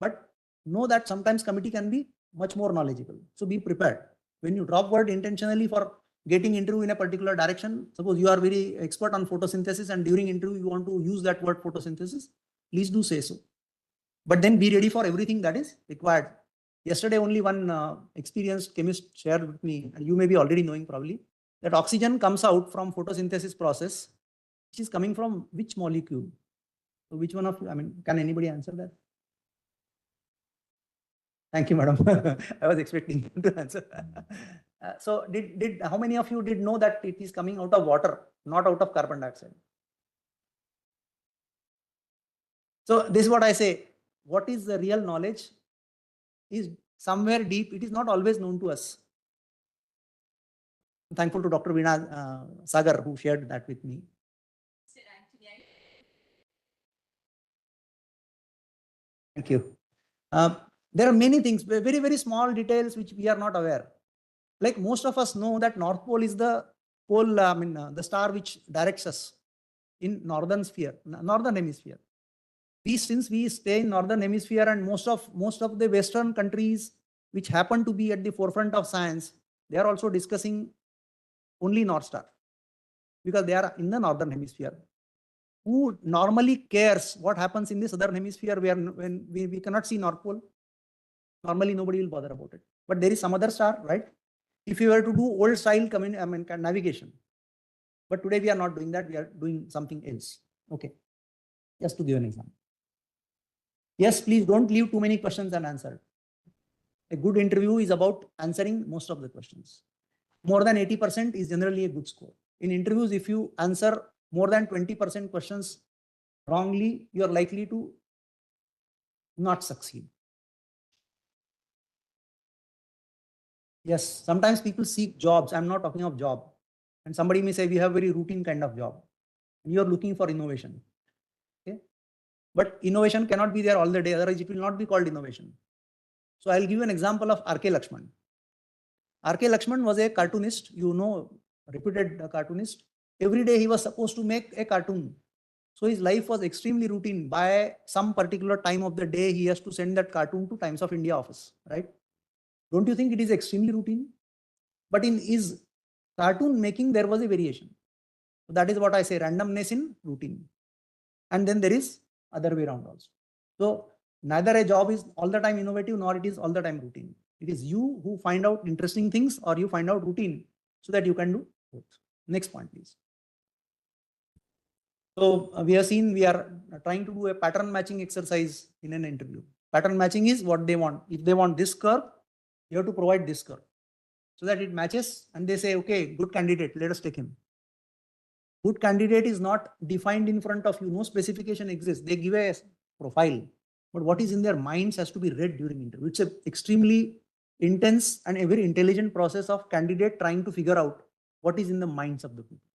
But know that sometimes committee can be much more knowledgeable. So be prepared. When you drop word intentionally for getting interview in a particular direction, suppose you are very expert on photosynthesis and during interview you want to use that word photosynthesis, please do say so. But then be ready for everything that is required. Yesterday, only one experienced chemist shared with me, and you may be already knowing probably, that oxygen comes out from photosynthesis process, which is coming from which molecule? So which one of you, I mean, can anybody answer that? Thank you, madam. I was expecting you to answer. So how many of you did know that it is coming out of water, not out of carbon dioxide? So this is what I say. What is the real knowledge is somewhere deep. It is not always known to us. I'm thankful to Dr. Veena Sagar who shared that with me. Thank you. There are many things, very, very small details which we are not aware. Like most of us know that North Pole is the pole, the star which directs us in northern hemisphere. Since we stay in northern hemisphere, and most of the Western countries which happen to be at the forefront of science, they are also discussing only North Star because they are in the northern hemisphere. Who normally cares what happens in the southern hemisphere where when we cannot see North Pole? Normally nobody will bother about it. But there is some other star, right? If you were to do old style navigation, but today we are not doing that. We are doing something else. Okay, just to give an example. Yes, please don't leave too many questions unanswered. A good interview is about answering most of the questions. More than 80% is generally a good score. In interviews, if you answer more than 20% questions wrongly, you are likely to not succeed. Yes, sometimes people seek jobs. I'm not talking of job. And somebody may say, we have very routine kind of job. And you're looking for innovation. Okay. But innovation cannot be there all the day. Otherwise, it will not be called innovation. So I'll give you an example of R.K. Lakshman. R.K. Lakshman was a cartoonist, reputed cartoonist. Every day he was supposed to make a cartoon. So his life was extremely routine. By some particular time of the day, he has to send that cartoon to Times of India office, right? Don't you think it is extremely routine? But in his cartoon making, there was a variation. So that is what I say, randomness in routine. And then there is other way around also. So neither a job is all the time innovative, nor it is all the time routine. It is you who find out interesting things or you find out routine so that you can do both. Next point, please. So we have seen we are trying to do a pattern matching exercise in an interview. Pattern matching is what they want. If they want this curve, you have to provide this curve so that it matches and they say, okay, good candidate, let us take him. Good candidate is not defined in front of you. No specification exists. They give a profile, but what is in their minds has to be read during interview. It's an extremely intense and a very intelligent process of candidate trying to figure out what is in the minds of the people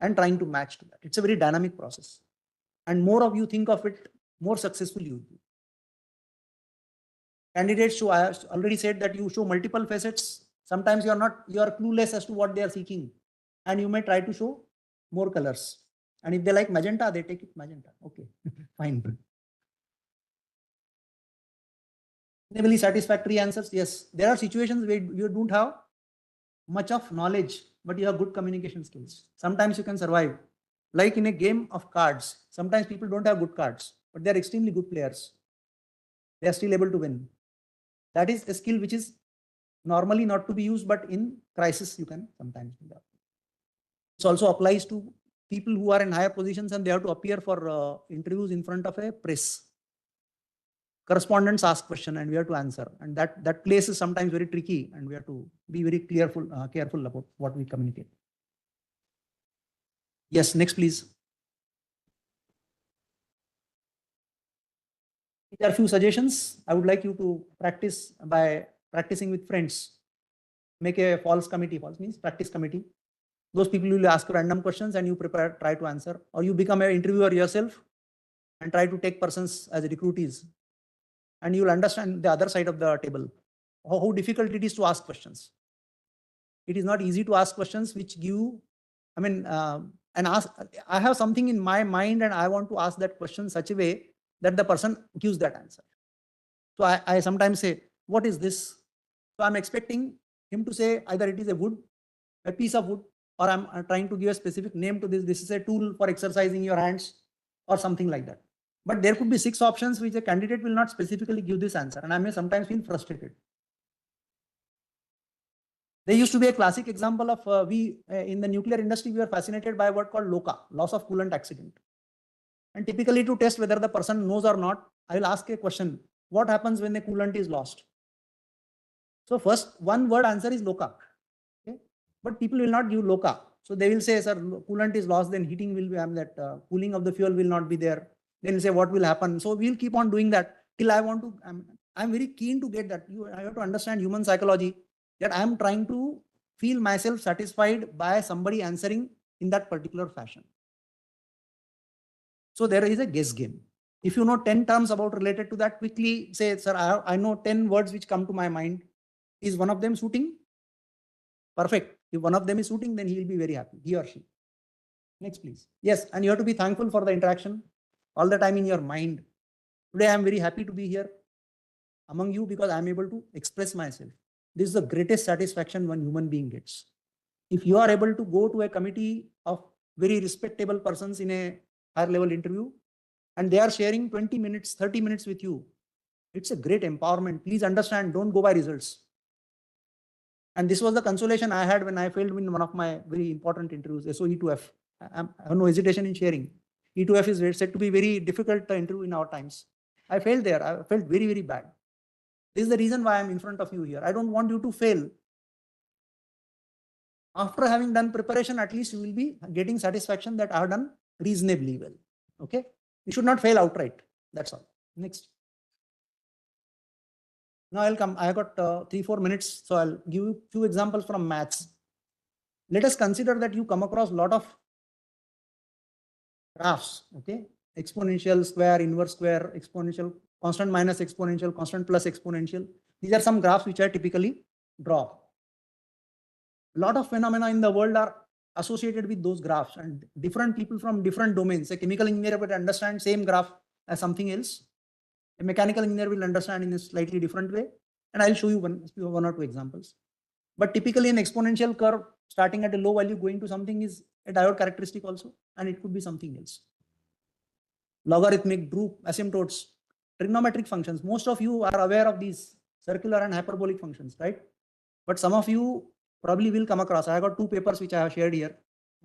and trying to match to that. It's a very dynamic process. And more of you think of it, more successful you will be. Candidates show, I have already said that you show multiple facets. Sometimes you are clueless as to what they are seeking. And you may try to show more colors. And if they like magenta, they take it magenta. Okay, fine. Reasonably satisfactory answers. Yes, there are situations where you don't have much of knowledge, but you have good communication skills. Sometimes you can survive. Like in a game of cards, sometimes people don't have good cards, but they are extremely good players. They are still able to win. That is a skill which is normally not to be used, but in crisis you can sometimes do that. This also applies to people who are in higher positions and they have to appear for interviews in front of a press. Correspondents ask question and we have to answer, and that place is sometimes very tricky, and we have to be very careful about what we communicate. Yes, next please. There are a few suggestions. I would like you to practice by practicing with friends. Make a false committee. False means practice committee. Those people will ask random questions and you try to answer, or you become an interviewer yourself and try to take persons as recruitees, and you will understand the other side of the table, how difficult it is to ask questions. It is not easy to ask questions which give, I have something in my mind and I want to ask that question such a way that the person gives that answer. So I sometimes say, what is this? So I'm expecting him to say either it is a wood, a piece of wood, or I'm trying to give a specific name to this. This is a tool for exercising your hands or something like that. But there could be 6 options which a candidate will not specifically give this answer, and I may sometimes feel frustrated. There used to be a classic example of in the nuclear industry, we are fascinated by what called LOCA, loss of coolant accident. And typically to test whether the person knows or not, I will ask a question, what happens when the coolant is lost? So first one word answer is loka. Okay? But people will not give loka. So they will say, sir, coolant is lost, then heating will be, cooling of the fuel will not be there. Then you say, what will happen? So we'll keep on doing that till I'm very keen to get that. I have to understand human psychology, that I'm trying to feel myself satisfied by somebody answering in that particular fashion. So there is a guess game. If you know 10 terms about related to that, quickly say, sir, I know 10 words which come to my mind. Is one of them suiting? Perfect. If one of them is suiting, then he will be very happy, he or she. Next, please. Yes, and you have to be thankful for the interaction all the time in your mind. Today, I am very happy to be here among you because I am able to express myself. This is the greatest satisfaction one human being gets. If you are able to go to a committee of very respectable persons in a higher level interview, and they are sharing 20 minutes, 30 minutes with you, it's a great empowerment. Please understand, don't go by results. And this was the consolation I had when I failed in one of my very important interviews, SOE2F. I have no hesitation in sharing. E2F is said to be very difficult interview in our times. I failed there. I felt very, very bad. This is the reason why I'm in front of you here. I don't want you to fail. After having done preparation, at least you will be getting satisfaction that I have done reasonably well. Okay. You should not fail outright. That's all. Next. Now I'll come. I got 3-4 minutes. So I'll give you a few examples from maths. Let us consider that you come across a lot of graphs. Okay. Exponential, square, inverse square, exponential, constant minus exponential, constant plus exponential. These are some graphs which I typically draw. A lot of phenomena in the world are associated with those graphs, and different people from different domains. A chemical engineer would understand same graph as something else. A mechanical engineer will understand in a slightly different way. And I'll show you one or two examples. But typically an exponential curve starting at a low value going to something is a diode characteristic also, and it could be something else. Logarithmic, group, asymptotes, trigonometric functions. Most of you are aware of these circular and hyperbolic functions, right? But some of you probably will come across. I have got 2 papers which I have shared here.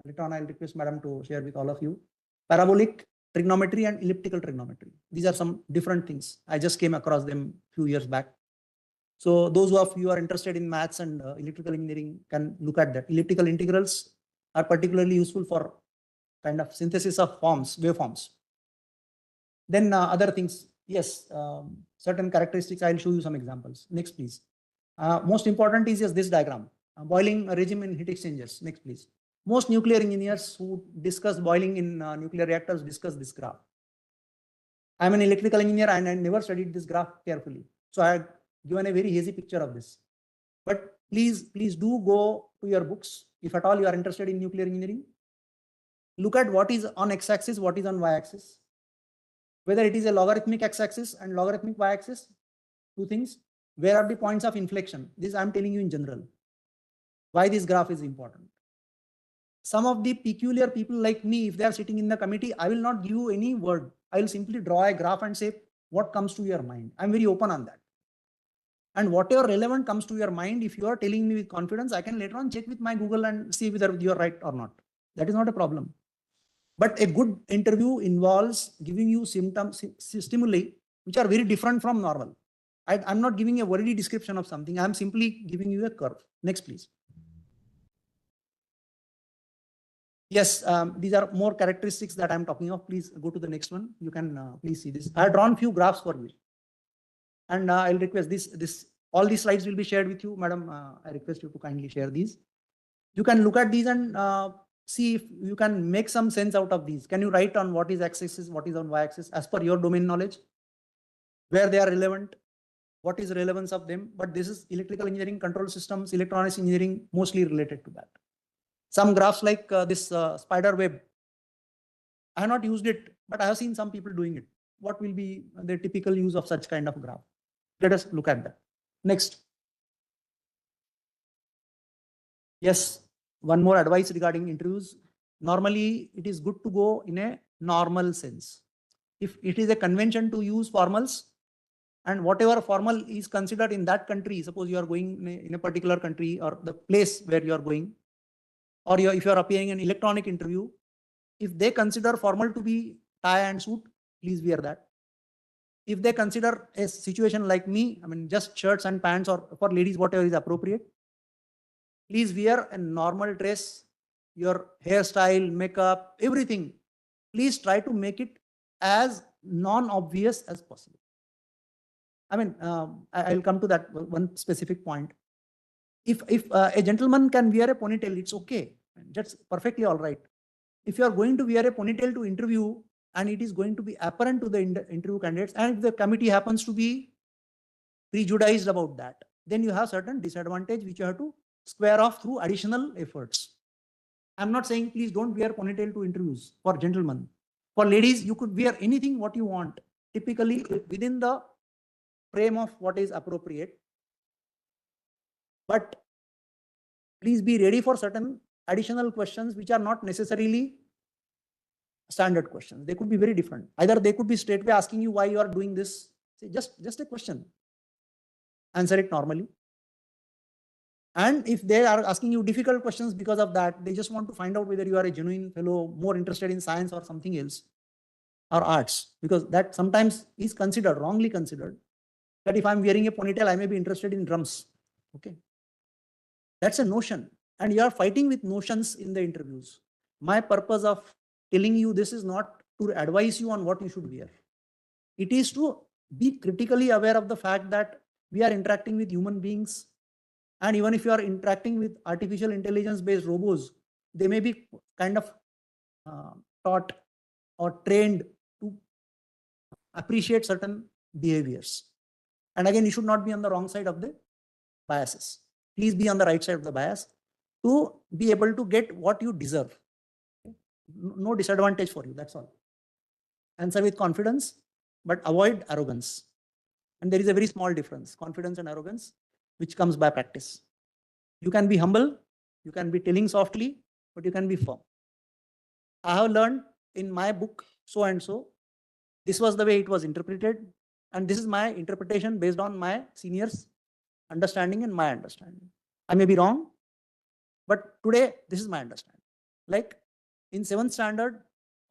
Later on, I'll request madam to share with all of you. Parabolic trigonometry and elliptical trigonometry. These are some different things. I just came across them a few years back. So those of you are interested in maths and electrical engineering can look at that. Elliptical integrals are particularly useful for kind of synthesis of forms, waveforms. Then other things, yes, certain characteristics. I'll show you some examples. Next, please. Most important is just this diagram. Boiling regime in heat exchangers. Next, please. Most nuclear engineers who discuss boiling in nuclear reactors discuss this graph. I'm an electrical engineer and I never studied this graph carefully. So I had given a very hazy picture of this. But please do go to your books. If at all you are interested in nuclear engineering, look at what is on x-axis, what is on y-axis. Whether it is a logarithmic x-axis and logarithmic y-axis, 2 things. Where are the points of inflection? This I'm telling you in general. Why this graph is important. Some of the peculiar people like me, if they are sitting in the committee, I will not give you any word. I will simply draw a graph and say what comes to your mind. I'm very open on that. And whatever relevant comes to your mind, if you are telling me with confidence, I can later on check with my Google and see whether you are right or not. That is not a problem. But a good interview involves giving you symptoms, stimuli, which are very different from normal. I'm not giving a wordy description of something. I'm simply giving you a curve. Next, please. Yes, these are more characteristics that I'm talking of. Please go to the next one. You can please see this. I have drawn few graphs for you. And I'll request all these slides will be shared with you. Madam, I request you to kindly share these. You can look at these and see if you can make some sense out of these. Can you write on what is x-axis, what is on y-axis as per your domain knowledge, where they are relevant, what is relevance of them? But this is electrical engineering, control systems, electronics engineering, mostly related to that. Some graphs like this spider web. I have not used it, but I have seen some people doing it. What will be the typical use of such kind of graph? Let us look at that. Next. Yes, one more advice regarding interviews. Normally, it is good to go in a normal sense. If it is a convention to use formals, and whatever formal is considered in that country, suppose you are going in a particular country or the place where you are going, or if you are appearing in an electronic interview, if they consider formal to be tie and suit, please wear that. If they consider a situation like me, I mean, just shirts and pants, or for ladies, whatever is appropriate, please wear a normal dress, your hairstyle, makeup, everything. Please try to make it as non-obvious as possible. I mean, I'll come to that one specific point. If a gentleman can wear a ponytail, it's okay. That's perfectly all right. If you are going to wear a ponytail to interview and it is going to be apparent to the interview candidates, and if the committee happens to be prejudiced about that, then you have certain disadvantage which you have to square off through additional efforts. I'm not saying please don't wear ponytail to interviews for gentlemen. For ladies, you could wear anything what you want, typically within the frame of what is appropriate. But please be ready for certain additional questions which are not necessarily standard questions. They could be very different. Either they could be straightway asking you why you are doing this. Say just a question. Answer it normally. And if they are asking you difficult questions because of that, they just want to find out whether you are a genuine fellow, more interested in science or something else, or arts, because that sometimes is considered, wrongly considered, that if I'm wearing a ponytail, I may be interested in drums. Okay. That's a notion. And you are fighting with notions in the interviews. My purpose of telling you this is not to advise you on what you should wear. It is to be critically aware of the fact that we are interacting with human beings. And even if you are interacting with artificial intelligence based robots, they may be kind of taught or trained to appreciate certain behaviors. And again, you should not be on the wrong side of the biases. Please be on the right side of the bias to be able to get what you deserve. No disadvantage for you, that's all. Answer with confidence, but avoid arrogance. And there is a very small difference, confidence and arrogance, which comes by practice. You can be humble, you can be telling softly, but you can be firm. I have learned in my book, so and so, this was the way it was interpreted, and this is my interpretation based on my seniors' understanding and my understanding. I may be wrong, but today this is my understanding. Like in 7th standard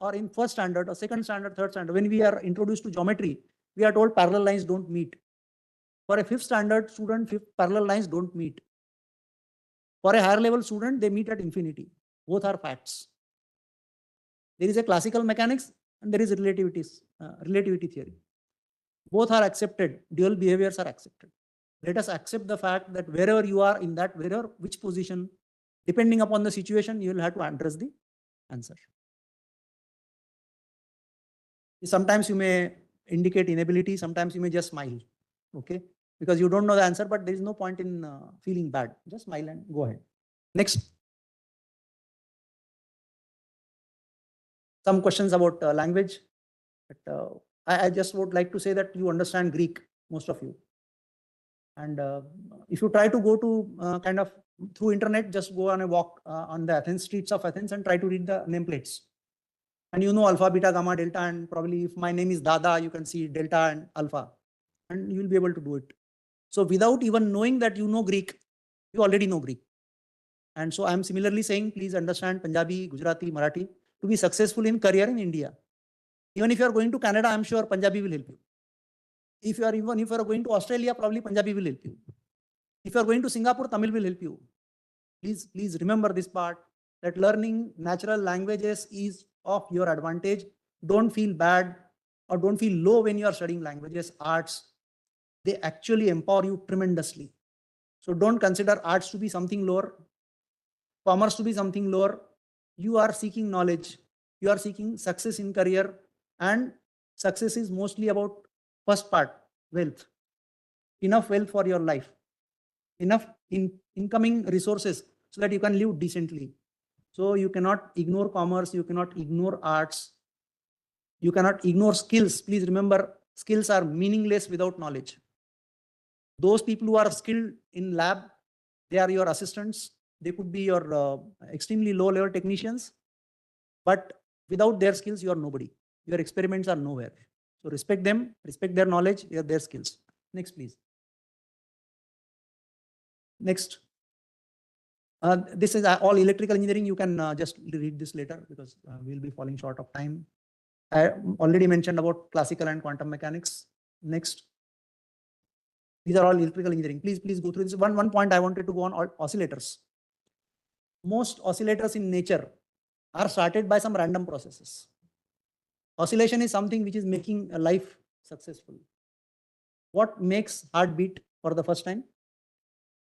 or in 1st standard or 2nd standard, 3rd standard, when we are introduced to geometry, we are told parallel lines don't meet. For a 5th standard student, parallel lines don't meet. For a higher level student, they meet at infinity. Both are facts. There is a classical mechanics and there is relativity theory. Both are accepted. Dual behaviors are accepted. Let us accept the fact that wherever you are in that, which position, depending upon the situation, you will have to address the answer. Sometimes you may indicate inability, sometimes you may just smile, okay? Because you don't know the answer, but there is no point in feeling bad. Just smile and go ahead. Next. Some questions about language. But, I just would like to say that you understand Greek, most of you. And if you try to go to kind of through internet, just go on a walk on the Athens streets of Athens and try to read the nameplates. And you know alpha, beta, gamma, delta, and probably if my name is Dada, you can see delta and alpha, and you will be able to do it. So without even knowing that you know Greek, you already know Greek. And so I'm similarly saying, please understand Punjabi, Gujarati, Marathi to be successful in career in India. Even if you are going to Canada, I'm sure Punjabi will help you. If you are going to Australia, probably Punjabi will help you. If you are going to Singapore, Tamil will help you. Please remember this part, that learning natural languages is of your advantage. Don't feel bad or don't feel low when you are studying languages, arts. They actually empower you tremendously. So don't consider arts to be something lower, commerce to be something lower. You are seeking knowledge. You are seeking success in career, and success is mostly about first part, wealth. Enough wealth for your life, enough incoming resources so that you can live decently. So you cannot ignore commerce, you cannot ignore arts, you cannot ignore skills. Please remember, skills are meaningless without knowledge. Those people who are skilled in lab, they are your assistants. They could be your extremely low level technicians, but without their skills, you are nobody. Your experiments are nowhere. So respect them, respect their knowledge, their skills. Next, please. Next. This is all electrical engineering. You can just read this later because we'll be falling short of time. I already mentioned about classical and quantum mechanics. Next. These are all electrical engineering. Please go through this. One point I wanted to go on oscillators. Most oscillators in nature are started by some random processes. Oscillation is something which is making a life successful. What makes heartbeat for the first time?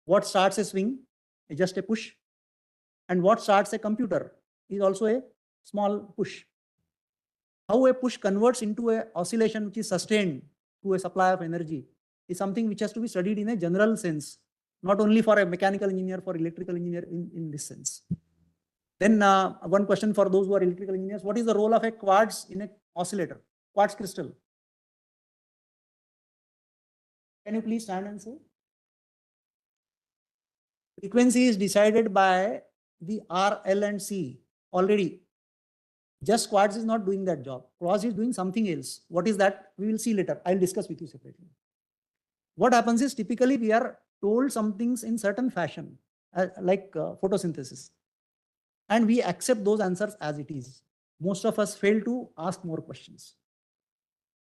What starts a swing? Just a push. And what starts a computer is also a small push. How a push converts into a oscillation which is sustained through a supply of energy is something which has to be studied in a general sense, not only for a mechanical engineer, for electrical engineer in this sense. Then one question for those who are electrical engineers: what is the role of a quartz in a oscillator? Quartz crystal. Can you please stand and say? Frequency is decided by the R, L, and C already. Just quartz is not doing that job. Quartz is doing something else. What is that? We will see later. I'll discuss with you separately. What happens is typically we are told some things in certain fashion, like photosynthesis. And we accept those answers as it is. Most of us fail to ask more questions.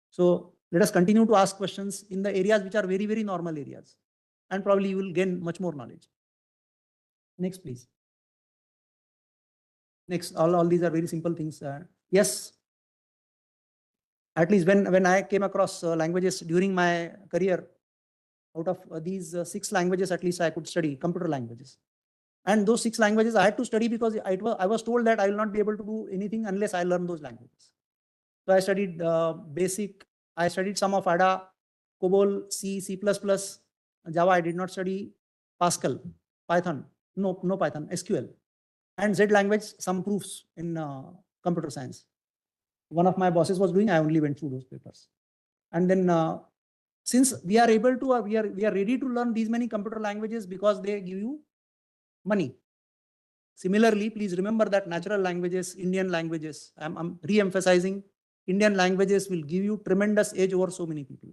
So let us continue to ask questions in the areas which are very, very normal areas. And probably you will gain much more knowledge. Next, please. Next, all these are very simple things. Yes, at least when I came across languages during my career, out of these 6 languages, at least I could study computer languages. And those 6 languages I had to study because I was told that I will not be able to do anything unless I learn those languages. So I studied BASIC, I studied some of ADA, COBOL, C, C++, Java. I did not study Pascal, Python, no Python, SQL. And Z language, some proofs in computer science. One of my bosses was doing, I only went through those papers. And then since we are able to, we are ready to learn these many computer languages because they give you money. Similarly, please remember that natural languages, Indian languages, I'm re-emphasizing, Indian languages will give you tremendous edge over so many people.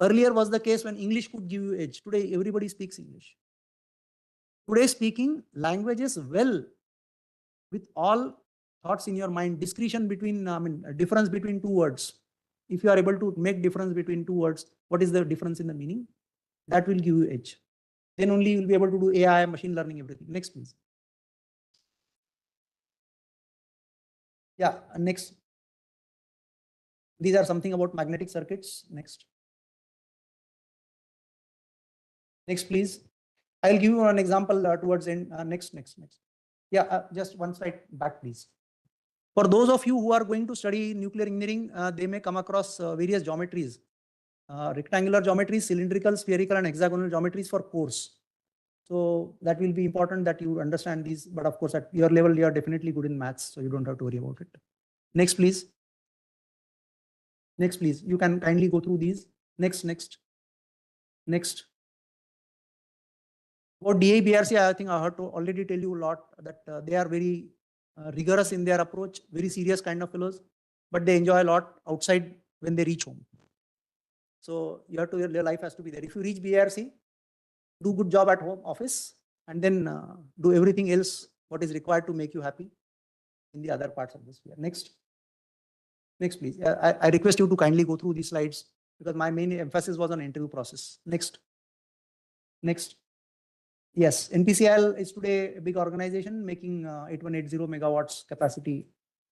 Earlier was the case when English could give you edge. Today, everybody speaks English. Today, speaking languages well with all thoughts in your mind, discretion between, difference between 2 words. If you are able to make difference between 2 words, what is the difference in the meaning? That will give you edge. Then only you will be able to do AI, machine learning, everything. Next, please. Yeah, next. These are something about magnetic circuits. Next. Next, please. I'll give you an example towards end. Next. Yeah, just one slide back, please. For those of you who are going to study nuclear engineering, they may come across various geometries, rectangular geometries, cylindrical, spherical, and hexagonal geometries for cores. So that will be important that you understand these. But of course, at your level, you are definitely good in maths, so you don't have to worry about it. Next, please. Next, please. You can kindly go through these. Next. About DA, BRC, I think I have to already tell you a lot that they are very rigorous in their approach, very serious kind of fellows, but they enjoy a lot outside when they reach home. So your life has to be there. If you reach BRC, do good job at home, office, and then do everything else what is required to make you happy in the other parts of the sphere. Next, please. I request you to kindly go through these slides because my main emphasis was on interview process. Next. Yes, NPCIL is today a big organization making 8180 megawatts capacity,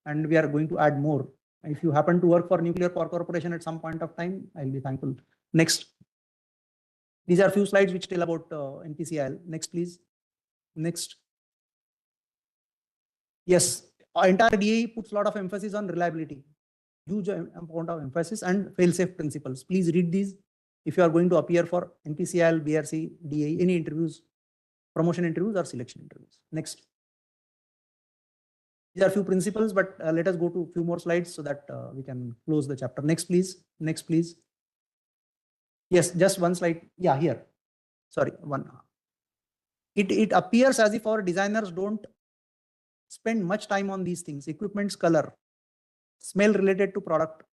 and we are going to add more. If you happen to work for Nuclear Power Corporation at some point of time, I'll be thankful. Next. These are a few slides which tell about NPCIL. Next, please. Next. Yes, our entire DAE puts a lot of emphasis on reliability, huge amount of emphasis, and fail-safe principles. Please read these if you are going to appear for NPCIL, BRC, DAE, any interviews, promotion interviews or selection interviews. Next. These are a few principles, but let us go to a few more slides so that we can close the chapter. Next, please. Yes, just one slide. Yeah, here. Sorry, one. It appears as if our designers don't spend much time on these things: equipment's color, smell related to product,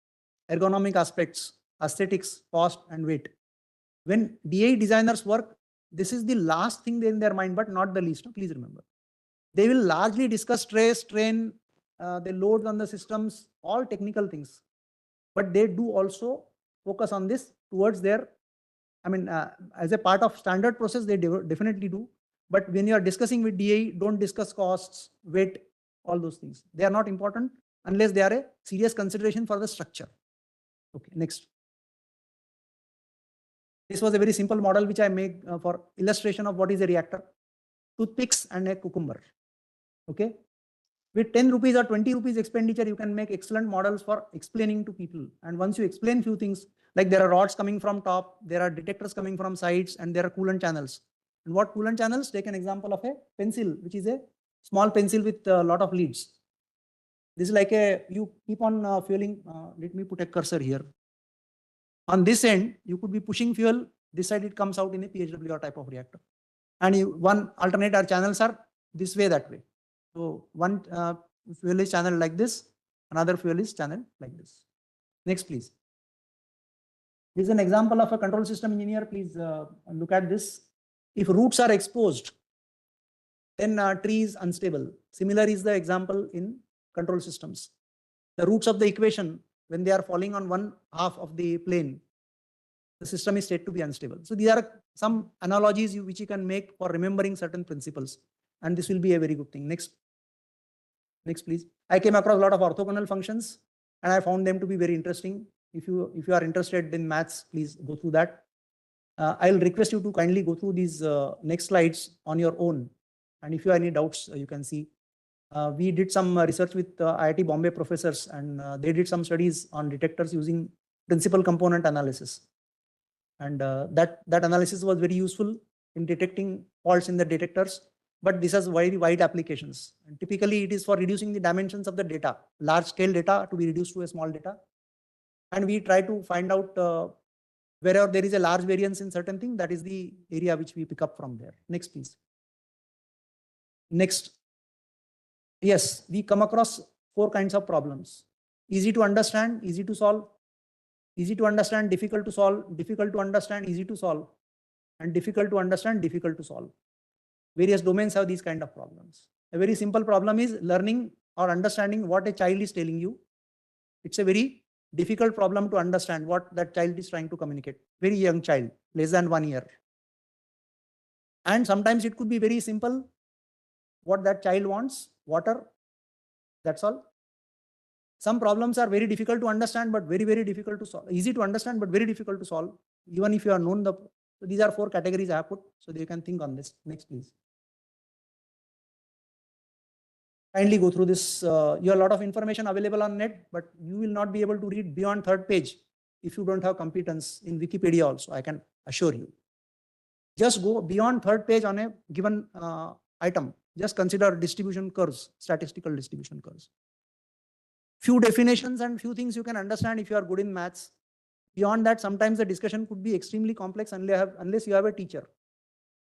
ergonomic aspects, aesthetics, cost, and weight. When DAE designers work, this is the last thing in their mind, but not the least. Please remember. They will largely discuss stress, strain, the loads on the systems, all technical things. But they do also focus on this towards their, I mean, as a part of standard process, they definitely do. But when you are discussing with DAE, don't discuss costs, weight, all those things. They are not important unless they are a serious consideration for the structure. Okay, next. This was a very simple model which I made for illustration of what is a reactor. Toothpicks and a cucumber. Okay. With 10 rupees or 20 rupees expenditure, you can make excellent models for explaining to people. And once you explain few things, like there are rods coming from top, there are detectors coming from sides, and there are coolant channels. And what coolant channels? Take an example of a pencil, which is a small pencil with a lot of leads. This is like a, you keep on fueling. Let me put a cursor here. On this end, you could be pushing fuel. This side, it comes out in a PHWR type of reactor. And one alternate channels are this way, that way. So one fuel is channeled like this, another fuel is channeled like this. Next, please. This is an example of a control system engineer. Please look at this. If roots are exposed, then tree is unstable. Similar is the example in control systems. The roots of the equation, when they are falling on one half of the plane, the system is said to be unstable. So these are some analogies which you can make for remembering certain principles. And this will be a very good thing. Next. Next, please. I came across a lot of orthogonal functions and I found them to be very interesting. If you are interested in maths, please go through that. I'll request you to kindly go through these next slides on your own. And if you have any doubts, you can see. We did some research with IIT Bombay professors, and they did some studies on detectors using principal component analysis. And that analysis was very useful in detecting faults in the detectors. But this has very wide applications. And typically, it is for reducing the dimensions of the data, large scale data to be reduced to a small data. And we try to find out wherever there is a large variance in certain thing, that is the area which we pick up from there. Next, please. Next. Yes, we come across 4 kinds of problems. Easy to understand, easy to solve, easy to understand, difficult to solve, difficult to understand, easy to solve, and difficult to understand, difficult to solve. Various domains have these kind of problems. A very simple problem is learning or understanding what a child is telling you. It's a very difficult problem to understand what that child is trying to communicate. Very young child, less than 1 year. And sometimes it could be very simple. What that child wants, water, that's all. Some problems are very difficult to understand, but very, very difficult to solve. Easy to understand, but very difficult to solve. Even if you are known the, so these are 4 categories I have put, so you can think on this. Next, please. Kindly go through this. You have a lot of information available on net, but you will not be able to read beyond 3rd page if you don't have competence in Wikipedia also, I can assure you. Just go beyond 3rd page on a given item. Just consider distribution curves, statistical distribution curves. Few definitions and few things you can understand if you are good in maths. Beyond that, sometimes the discussion could be extremely complex unless you have a teacher.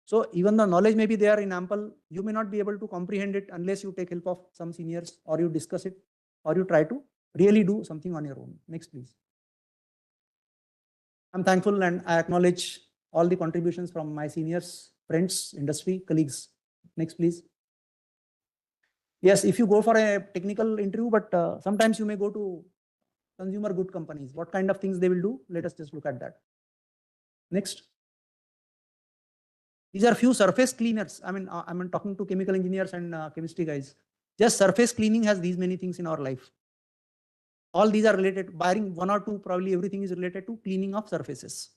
So even the knowledge may be there in ample, you may not be able to comprehend it unless you take help of some seniors, or you discuss it, or you try to really do something on your own. Next, please. I'm thankful and I acknowledge all the contributions from my seniors, friends, industry, colleagues. Next, please. Yes, if you go for a technical interview, but sometimes you may go to consumer good companies. What kind of things they will do? Let us just look at that. Next. These are few surface cleaners. I mean, I'm talking to chemical engineers and chemistry guys. Just surface cleaning has these many things in our life. All these are related, barring 1 or 2, probably everything is related to cleaning of surfaces.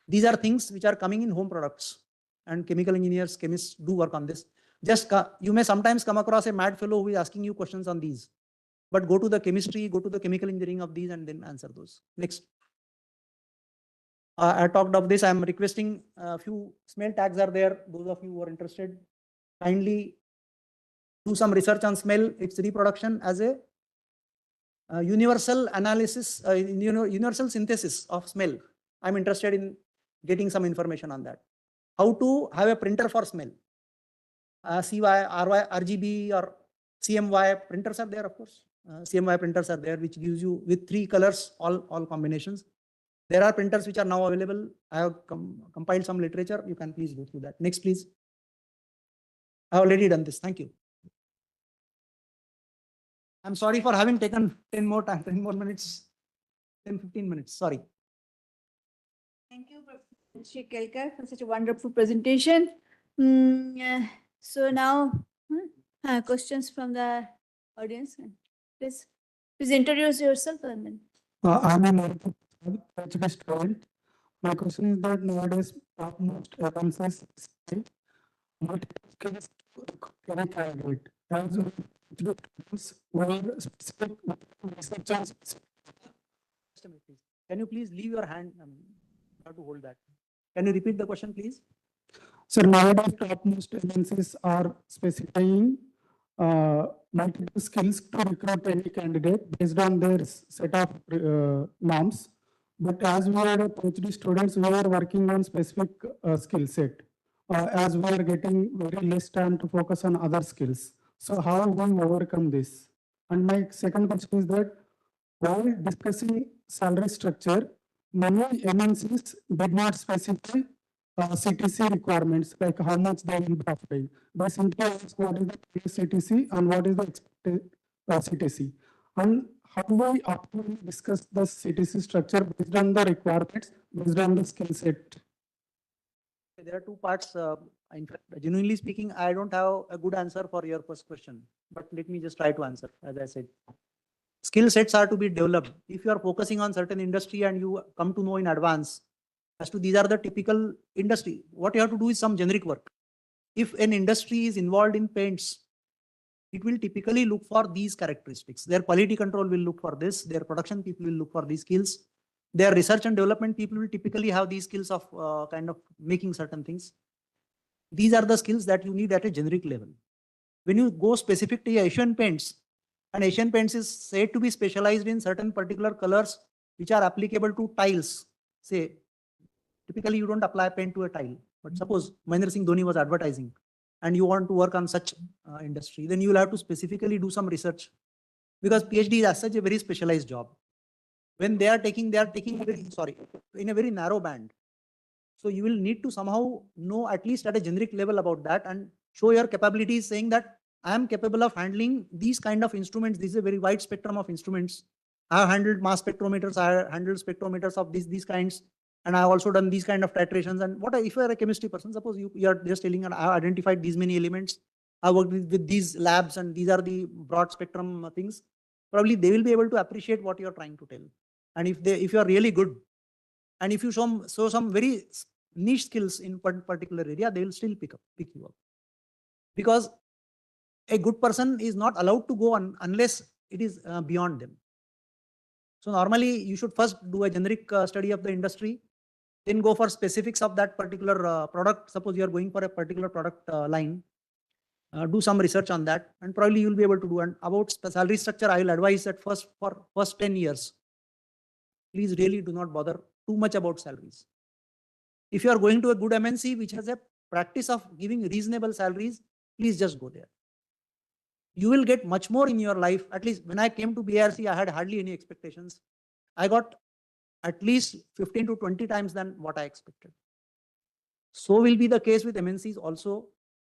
These are things which are coming in home products, and chemical engineers, chemists do work on this. Just you may sometimes come across a mad fellow who is asking you questions on these, but go to the chemistry, go to the chemical engineering of these and then answer those. Next. I talked of this. I'm requesting a few smell tags are there. Those of you who are interested, kindly do some research on smell, its reproduction as a universal analysis, universal synthesis of smell. I'm interested in getting some information on that. How to have a printer for smell. CY, RY, RGB or CMY printers are there, of course. CMY printers are there, which gives you with 3 colors, all combinations. There are printers which are now available. I have compiled some literature. You can please go through that. Next, please. I have already done this. Thank you. I'm sorry for having taken 10 more minutes. 10-15 minutes. Sorry. Thank you, Professor Shri Kelkar, for such a wonderful presentation. So now, questions from the audience. Please introduce yourself. And then. I'm a PhD student. My question is that nowadays topmost advances what skills can I candidate as where specific researchers. Just a minute, please. Can you please leave your hand? I mean, you have to hold that. Can you repeat the question, please? So nowadays topmost agencies are specifying multiple skills to recruit any candidate based on their set of norms. But as we are PhD students, we are working on specific skill set. As we are getting very less time to focus on other skills. So how we overcome this? And my second question is that while discussing salary structure, many MNCs did not specify CTC requirements, like how much they will be offering. They simply ask what is the previous CTC and what is the expected CTC. And how do we optimally discuss the CTC structure based on the requirements, based on the skill set? There are two parts. In fact, genuinely speaking, I don't have a good answer for your first question, but let me just try to answer. As I said, skill sets are to be developed. If you are focusing on certain industry and you come to know in advance as to these are the typical industry, what you have to do is some generic work. If an industry is involved in paints, it will typically look for these characteristics. Their quality control will look for this. Their production people will look for these skills. Their research and development people will typically have these skills of kind of making certain things. These are the skills that you need at a generic level. When you go specific to Asian paints, and Asian paints is said to be specialized in certain particular colors which are applicable to tiles. Say, typically you don't apply paint to a tile, but suppose Mahendra Singh Dhoni was advertising and you want to work on such industry, then you will have to specifically do some research because PhD is as such a very specialized job. When they are taking in a very narrow band. So you will need to somehow know at least at a generic level about that and show your capabilities saying that I am capable of handling these kind of instruments. This is a very wide spectrum of instruments. I have handled mass spectrometers. I have handled spectrometers of these kinds. And I have also done these kind of titrations. And what if you are a chemistry person, suppose you are just telling, and I have identified these many elements. I worked with these labs and these are the broad spectrum things. Probably they will be able to appreciate what you are trying to tell. And if you are really good, and if you show some very niche skills in particular area, they will still pick you up. Because a good person is not allowed to go on unless it is beyond them. So normally you should first do a generic study of the industry, then go for specifics of that particular product. Suppose you are going for a particular product line, do some research on that, and probably you will be able to do. And about salary structure, I will advise that for first 10 years, please really do not bother too much about salaries. If you are going to a good MNC which has a practice of giving reasonable salaries, please just go there. You will get much more in your life. At least when I came to BRC, I had hardly any expectations. I got at least 15 to 20 times than what I expected. So will be the case with MNCs also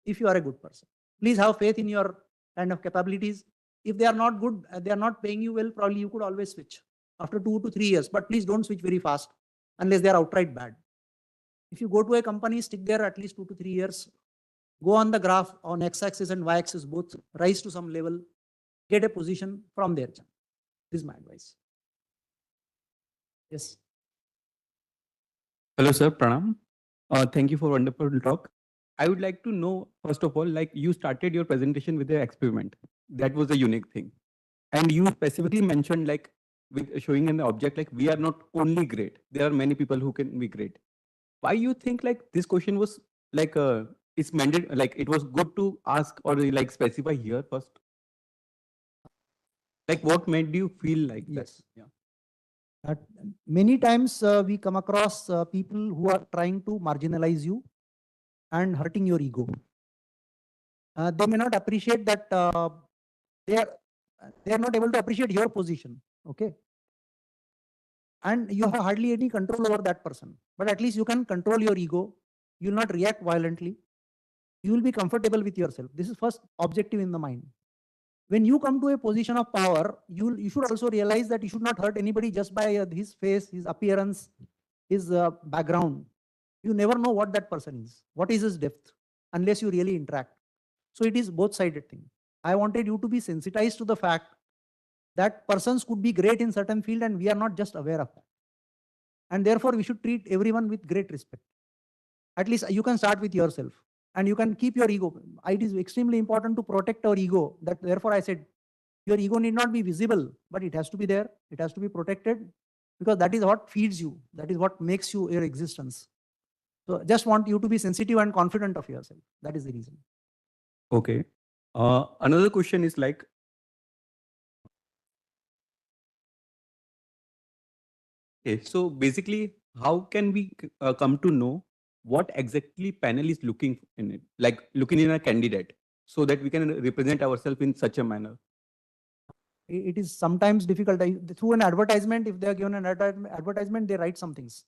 if you are a good person. Please have faith in your kind of capabilities. If they are not good, they are not paying you well, probably you could always switch after 2 to 3 years. But please don't switch very fast unless they are outright bad. If you go to a company, stick there at least 2 to 3 years, go on the graph on x-axis and y-axis both, rise to some level, get a position from there. This is my advice. Yes. Hello, sir. Pranam. Thank you for wonderful talk. I would like to know, first of all, like you started your presentation with the experiment. That was a unique thing. And you specifically mentioned like with showing in the object, like we are not only great. There are many people who can be great. Why you think like this question was like it's mandated, like it was good to ask or like specify here first? Like what made you feel like Yes. that? Yeah. Many times we come across people who are trying to marginalize you and hurting your ego. They may not appreciate that they are not able to appreciate your position. Okay. And you have hardly any control over that person. But at least you can control your ego. You will not react violently. You will be comfortable with yourself. This is first objective in the mind. when you come to a position of power, you should also realize that you should not hurt anybody just by his face, his appearance, his background. You never know what that person is, what is his depth, unless you really interact. So it is both-sided thing. I wanted you to be sensitized to the fact that persons could be great in certain field and we are not just aware of that. And therefore, we should treat everyone with great respect. At least you can start with yourself and you can keep your ego. It is extremely important to protect our ego. That therefore I said, your ego need not be visible, but it has to be there. It has to be protected because that is what feeds you. That is what makes you your existence. So just want you to be sensitive and confident of yourself. That is the reason. Okay. Another question is like, okay, so basically, how can we come to know what exactly panel is looking in it, like looking in a candidate, so that we can represent ourselves in such a manner? It is sometimes difficult. Through an advertisement, if they are given an advertisement, they write some things.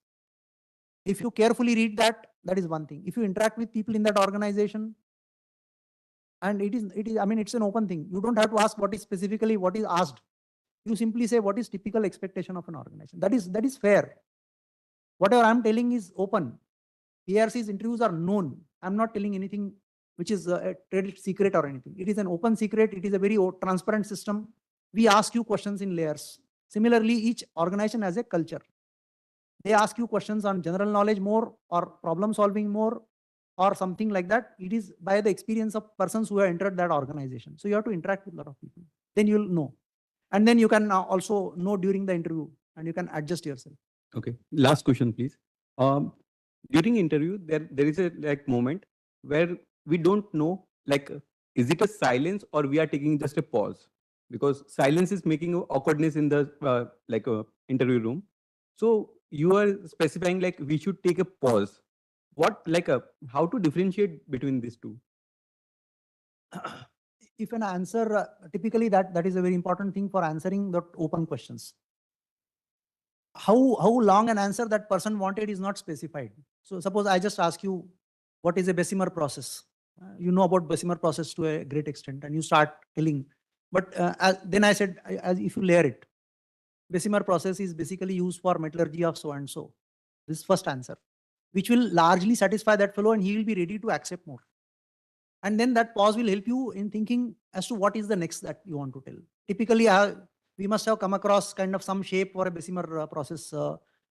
If you carefully read that, that is one thing. If you interact with people in that organization, and I mean, it's an open thing. You don't have to ask what is specifically what is asked. You simply say what is typical expectation of an organization. That is fair. Whatever I'm telling is open. PRC's interviews are known. I'm not telling anything which is a trade secret or anything. It is an open secret. It is a very transparent system. We ask you questions in layers. Similarly, each organization has a culture. They ask you questions on general knowledge more or problem solving more or something like that. It is by the experience of persons who have entered that organization. So you have to interact with a lot of people. Then you'll know. And then you can also know during the interview and you can adjust yourself. Okay. Last question, please. During interview, there is a like moment where we don't know, like, is it a silence or we are taking just a pause? Because silence is making awkwardness in the interview room. So you are specifying like we should take a pause. What how to differentiate between these two? If an answer, typically that is a very important thing for answering the open questions. How long an answer that person wanted is not specified. So suppose I just ask you, what is a Bessemer process? You know about Bessemer process to a great extent and you start telling. But then I said, as if you layer it, Bessemer process is basically used for metallurgy of so and so. This is first answer, which will largely satisfy that fellow and he will be ready to accept more. And then that pause will help you in thinking as to what is the next that you want to tell. Typically, we must have come across kind of some shape for a Bessemer process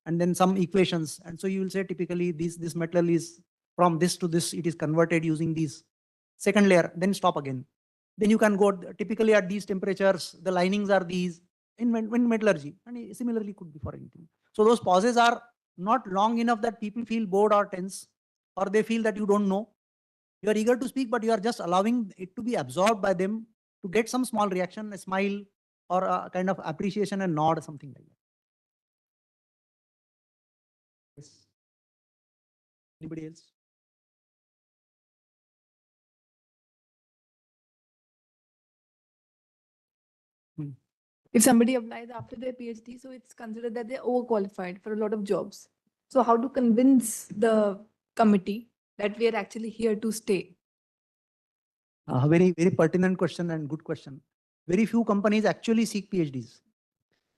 and then some equations. And so you will say typically this metal is from this to this, it is converted using these. Second layer, then stop again. Then you can go typically at these temperatures, the linings are these in metallurgy, and similarly could be for anything. So those pauses are not long enough that people feel bored or tense, or they feel that you don't know. You are eager to speak, but you are just allowing it to be absorbed by them to get some small reaction, a smile, or a kind of appreciation and nod, something like that. Yes. Anybody else? If somebody applies after their PhD, so it's considered that they're overqualified for a lot of jobs. So how to convince the committee that we are actually here to stay? Very, very pertinent question and good question. Very few companies actually seek PhDs.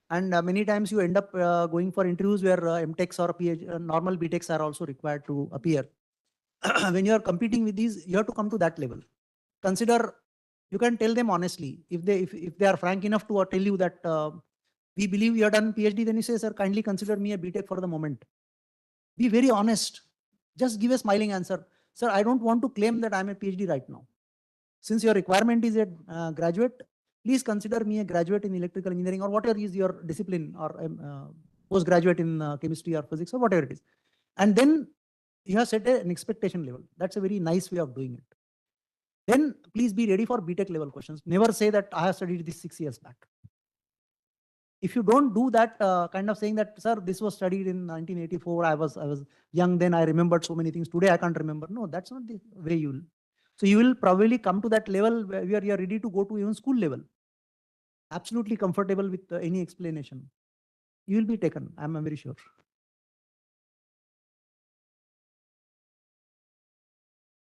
And many times you end up going for interviews where MTechs or normal BTechs are also required to appear. When you are competing with these, you have to come to that level. Consider, you can tell them honestly, if they are frank enough to tell you that we believe you have done PhD, then you say, sir, kindly consider me a BTech for the moment. Be very honest. Just give a smiling answer. Sir, I don't want to claim that I'm a PhD right now. Since your requirement is a graduate, please consider me a graduate in electrical engineering or whatever is your discipline, or postgraduate in chemistry or physics or whatever it is. And then you have set an expectation level. That's a very nice way of doing it. Then please be ready for BTech level questions. Never say that I have studied this 6 years back. If you don't do that kind of saying that, sir, this was studied in 1984, I was young then, I remembered so many things. Today I can't remember. No, that's not the way you will. So you will probably come to that level where you are ready to go to even school level. Absolutely comfortable with any explanation. You will be taken, I'm very sure.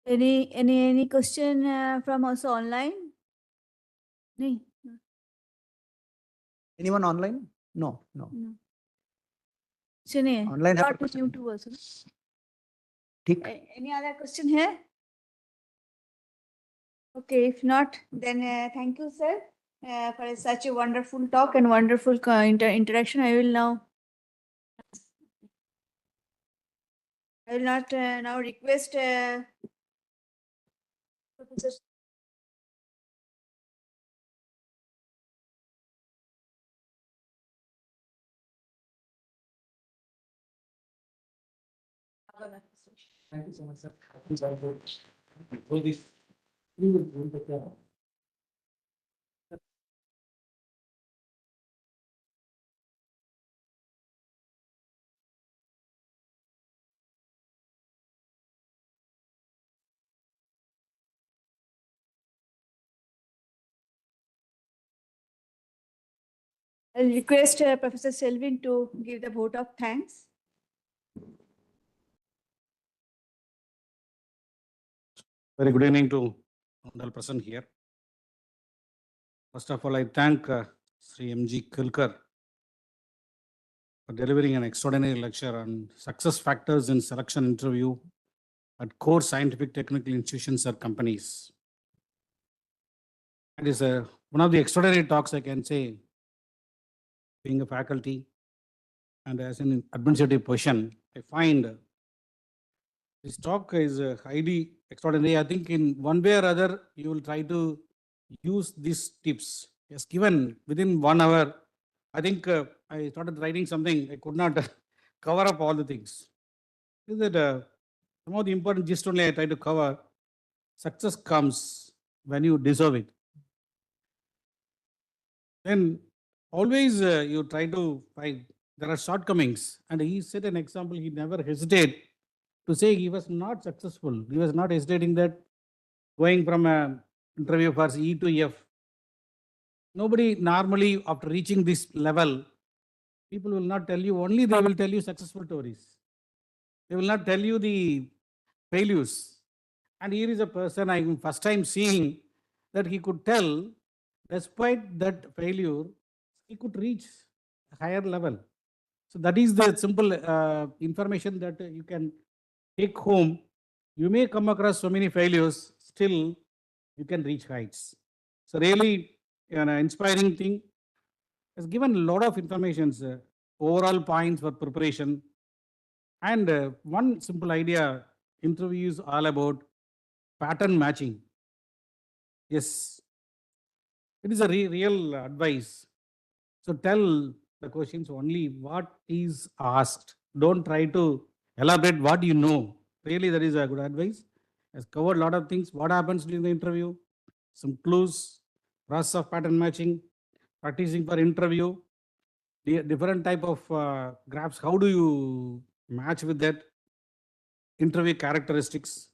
Any question from also online? नहीं, Anyone online? No, no. no. सुनिए, Online है not but- new to us. ठीक. Any other question here? Okay, if not, then thank you, sir, for such a wonderful talk and wonderful interaction. I will not now request Professor. Thank you so much, sir. These are good. All these- we will take care of. I'll request Professor Selvin to give the vote of thanks. Very good evening to all present here. First of all, I thank Sri M.G. Kilkar for delivering an extraordinary lecture on success factors in selection interview at core scientific technical institutions or companies. It is one of the extraordinary talks I can say, being a faculty and as an administrative position, I find this talk is highly extraordinary. I think in one way or other, you will try to use these tips. Yes, given within 1 hour, I think I started writing something. I could not cover up all the things. Is that some of the important gist only I try to cover. Success comes when you deserve it. Then always you try to find there are shortcomings. And he set an example. He never hesitated to say he was not successful. He was not hesitating that going from an interview for E to F. Nobody normally, after reaching this level, people will not tell you, only they will tell you successful stories. They will not tell you the failures. And here is a person I'm first time seeing that he could tell, despite that failure, he could reach a higher level. So that is the simple information that you can take home. You may come across so many failures, still you can reach heights. So really an inspiring thing. Has given a lot of information, overall points for preparation. And one simple idea, interview is all about pattern matching. Yes, it is a real advice. So tell the questions only what is asked. Don't try to elaborate what you know. Really, that is a good advice. Has covered a lot of things. What happens during the interview? Some clues, process of pattern matching, practicing for interview, different type of graphs. How do you match with that? Interview characteristics.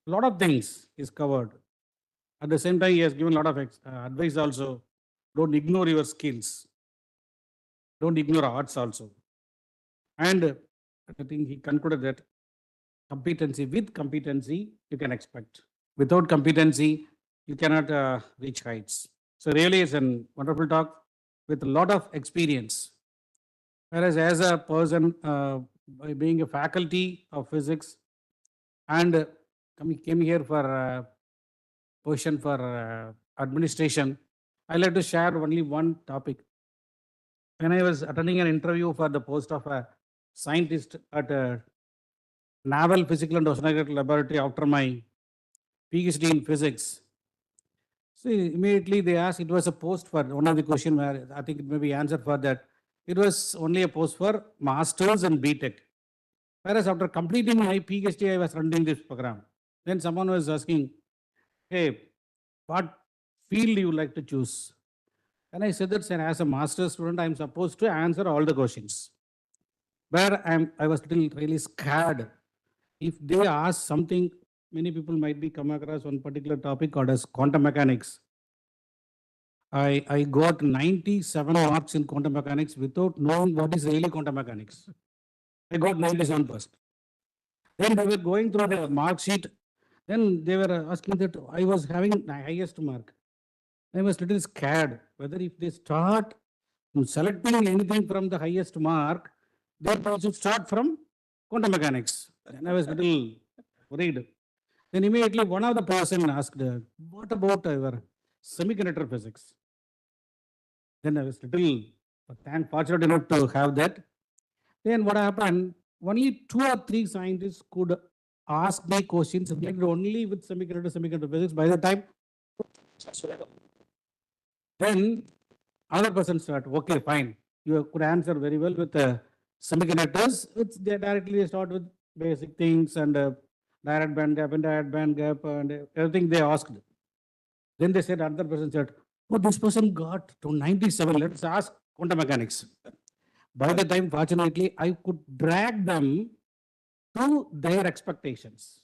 A lot of things is covered. At the same time, he has given a lot of advice also. Don't ignore your skills. Don't ignore arts also. And I think he concluded that competency with competency you can expect. Without competency, you cannot reach heights. So really, it's a wonderful talk with a lot of experience. Whereas as a person, by being a faculty of physics and came here for position for administration, I like to share only one topic. When I was attending an interview for the post of a scientist at a Naval Physical and Oceanographic Laboratory after my PhD in physics, so immediately they asked, it was a post for one of the question where I think it may be answer for that. It was only a post for masters and BTech. Whereas after completing my PhD, I was running this program. Then someone was asking, hey, what field you like to choose? And I said that, sir, as a master's student, I'm supposed to answer all the questions. Where I was still really scared. If they ask something, many people might be come across one particular topic called as quantum mechanics. I got 97 marks in quantum mechanics without knowing what is really quantum mechanics. I got 97%. Then they were going through the mark sheet. Then they were asking that I was having the highest mark. I was little scared whether if they start selecting anything from the highest mark, they should start from quantum mechanics. And I was little worried. Then immediately one of the person asked, what about our semiconductor physics? Then I was little fortunate enough to have that. Then what happened? Only 2 or 3 scientists could ask me questions related only with semiconductor physics. By the time, then other person start, okay, fine. You could answer very well with semiconductors. They directly start with basic things and direct band gap, indirect band gap, and everything they asked. Then they said, another person said, oh, this person got to 97. Let's ask quantum mechanics. By the time, fortunately, I could drag them to their expectations.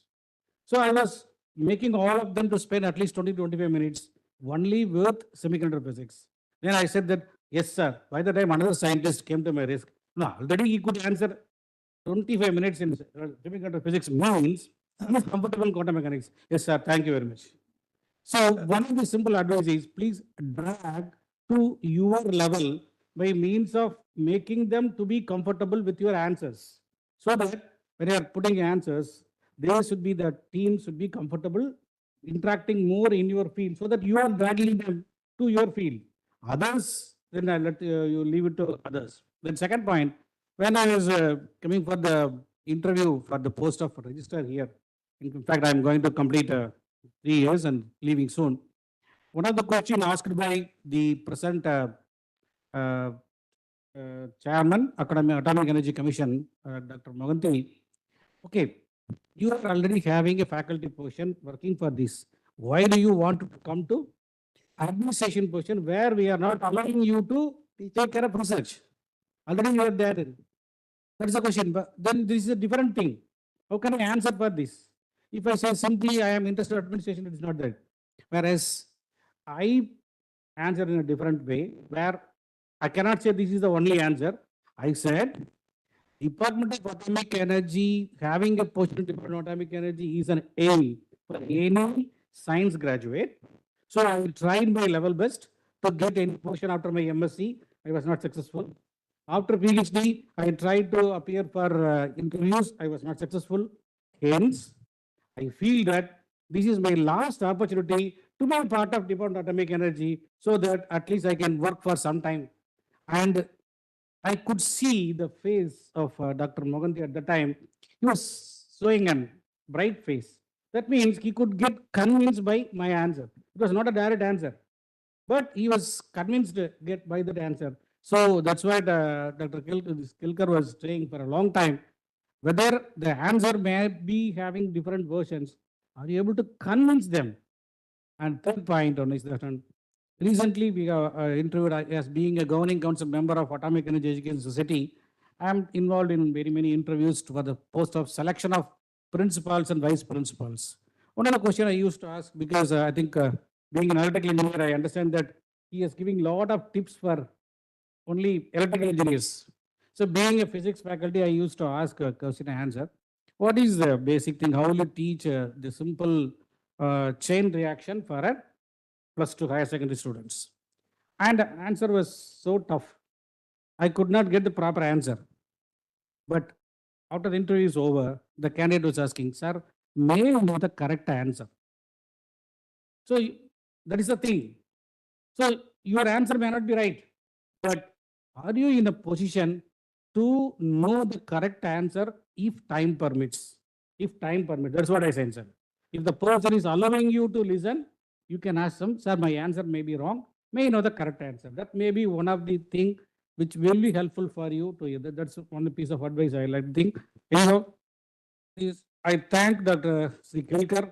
So I was making all of them to spend at least 20 to 25 minutes only with semiconductor physics. Then I said that, yes, sir. By the time another scientist came to my risk, no, already he could answer 25 minutes in semiconductor physics means he is comfortable in quantum mechanics. Yes, sir. Thank you very much. So one of the simple advice is please drag to your level by means of making them to be comfortable with your answers. So that when you are putting answers, they should be, the team should be comfortable interacting more in your field so that you are dragging them to your field. Others, then I let you leave it to others. Then second point, when I was coming for the interview for the post of registrar here, in fact, I am going to complete 3 years and leaving soon. One of the questions asked by the present uh, chairman, Atomic Energy Commission, Dr. Moganty, okay, you are already having a faculty position working for this. Why do you want to come to administration position where we are not allowing you to take care of research? Already you are there. That's the question. But then this is a different thing. How can I answer for this? If I say simply I am interested in administration, it is not that. Whereas I answer in a different way where I cannot say this is the only answer. I said Department of Atomic Energy, having a position in Department of Atomic Energy is an aim for any science graduate. So I tried my level best to get any position after my MSc. I was not successful. After PhD, I tried to appear for interviews. I was not successful. Hence, I feel that this is my last opportunity to be part of Department of Atomic Energy so that at least I can work for some time. And I could see the face of Dr. Moganty at the time. He was showing a bright face. That means he could get convinced by my answer. It was not a direct answer, but he was convinced to get by that answer. So that's why Dr. Kilkar was saying for a long time, whether the answer may be having different versions, are you able to convince them? And third point on is that recently we are interviewed as being a governing council member of Atomic Energy Education Society. I am involved in very many interviews for the post of selection of principals and vice principals. One of the question I used to ask, because I think being an electrical engineer, I understand that he is giving a lot of tips for only electrical engineers. So being a physics faculty, I used to ask a question and answer. What is the basic thing? How will you teach the simple chain reaction for a +2 higher secondary students? And the answer was so tough. I could not get the proper answer. But after the interview is over, the candidate was asking, sir, may I know the correct answer? So that is the thing. So your answer may not be right, but are you in a position to know the correct answer if time permits? If time permits, that's what I said, sir. If the person is allowing you to listen, you can ask them, sir, my answer may be wrong. May you know the correct answer? That may be one of the thing which will be helpful for you to hear. That's one piece of advice I like to think. Anyhow, I thank Dr. Sri Kelkar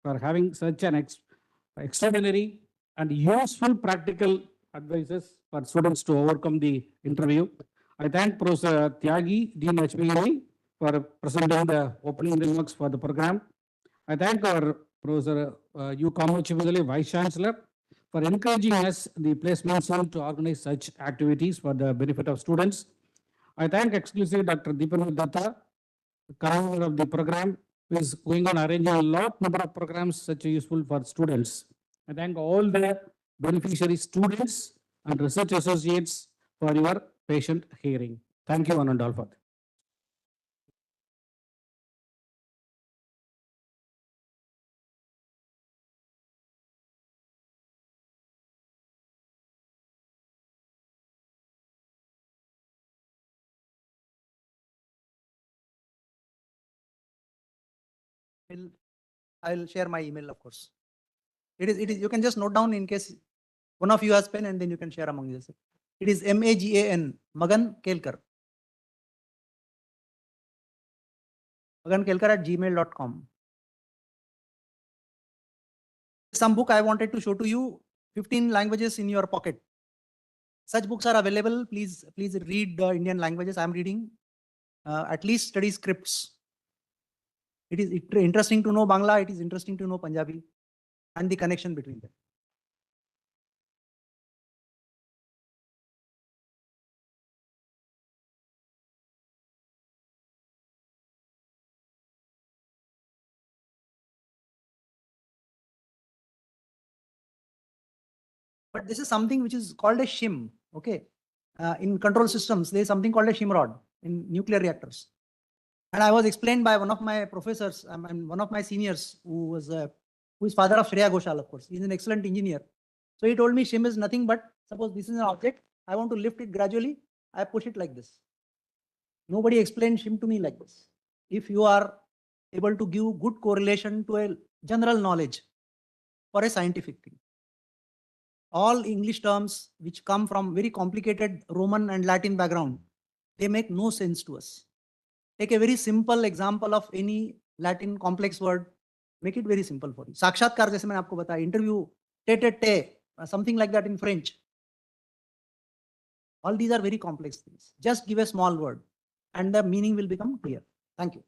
for having such an extraordinary and useful practical advices for students to overcome the interview. I thank Professor Tyagi, Dean HBNI, for presenting the opening remarks for the program. I thank our Professor U. Kamachivadali, Vice Chancellor, for encouraging us, the placement cell, to organize such activities for the benefit of students. I thank exclusively Dr. Deepan Datta, coordinator of the program, who is going on arranging a lot number of programs such useful for students. I thank all the beneficiary students and research associates for your patient hearing. Thank you one and all for that. I'll share my email, of course. It is, you can just note down in case one of you has pen, and then you can share among yourself. It is Magan Kelkar. magankelkar@gmail.com. Some book I wanted to show to you, 15 languages in your pocket. Such books are available. Please read the Indian languages. I'm reading. At least study scripts. It is interesting to know Bangla. It is interesting to know Punjabi and the connection between them. But this is something which is called a shim. Okay. In control systems, there is something called a shim rod in nuclear reactors. And I was explained by one of my professors and one of my seniors who is father of Shreya Ghoshal, of course. He's an excellent engineer. So he told me shim is nothing but, suppose this is an object, I want to lift it gradually, I push it like this. Nobody explained shim to me like this. If you are able to give good correlation to a general knowledge for a scientific thing, all English terms which come from very complicated Roman and Latin background, they make no sense to us. Take a very simple example of any Latin complex word, make it very simple for you. साक्षात्कार जैसे मैंने आपको बताया, interview, tete, something like that in French. All these are very complex things. Just give a small word and the meaning will become clear. Thank you.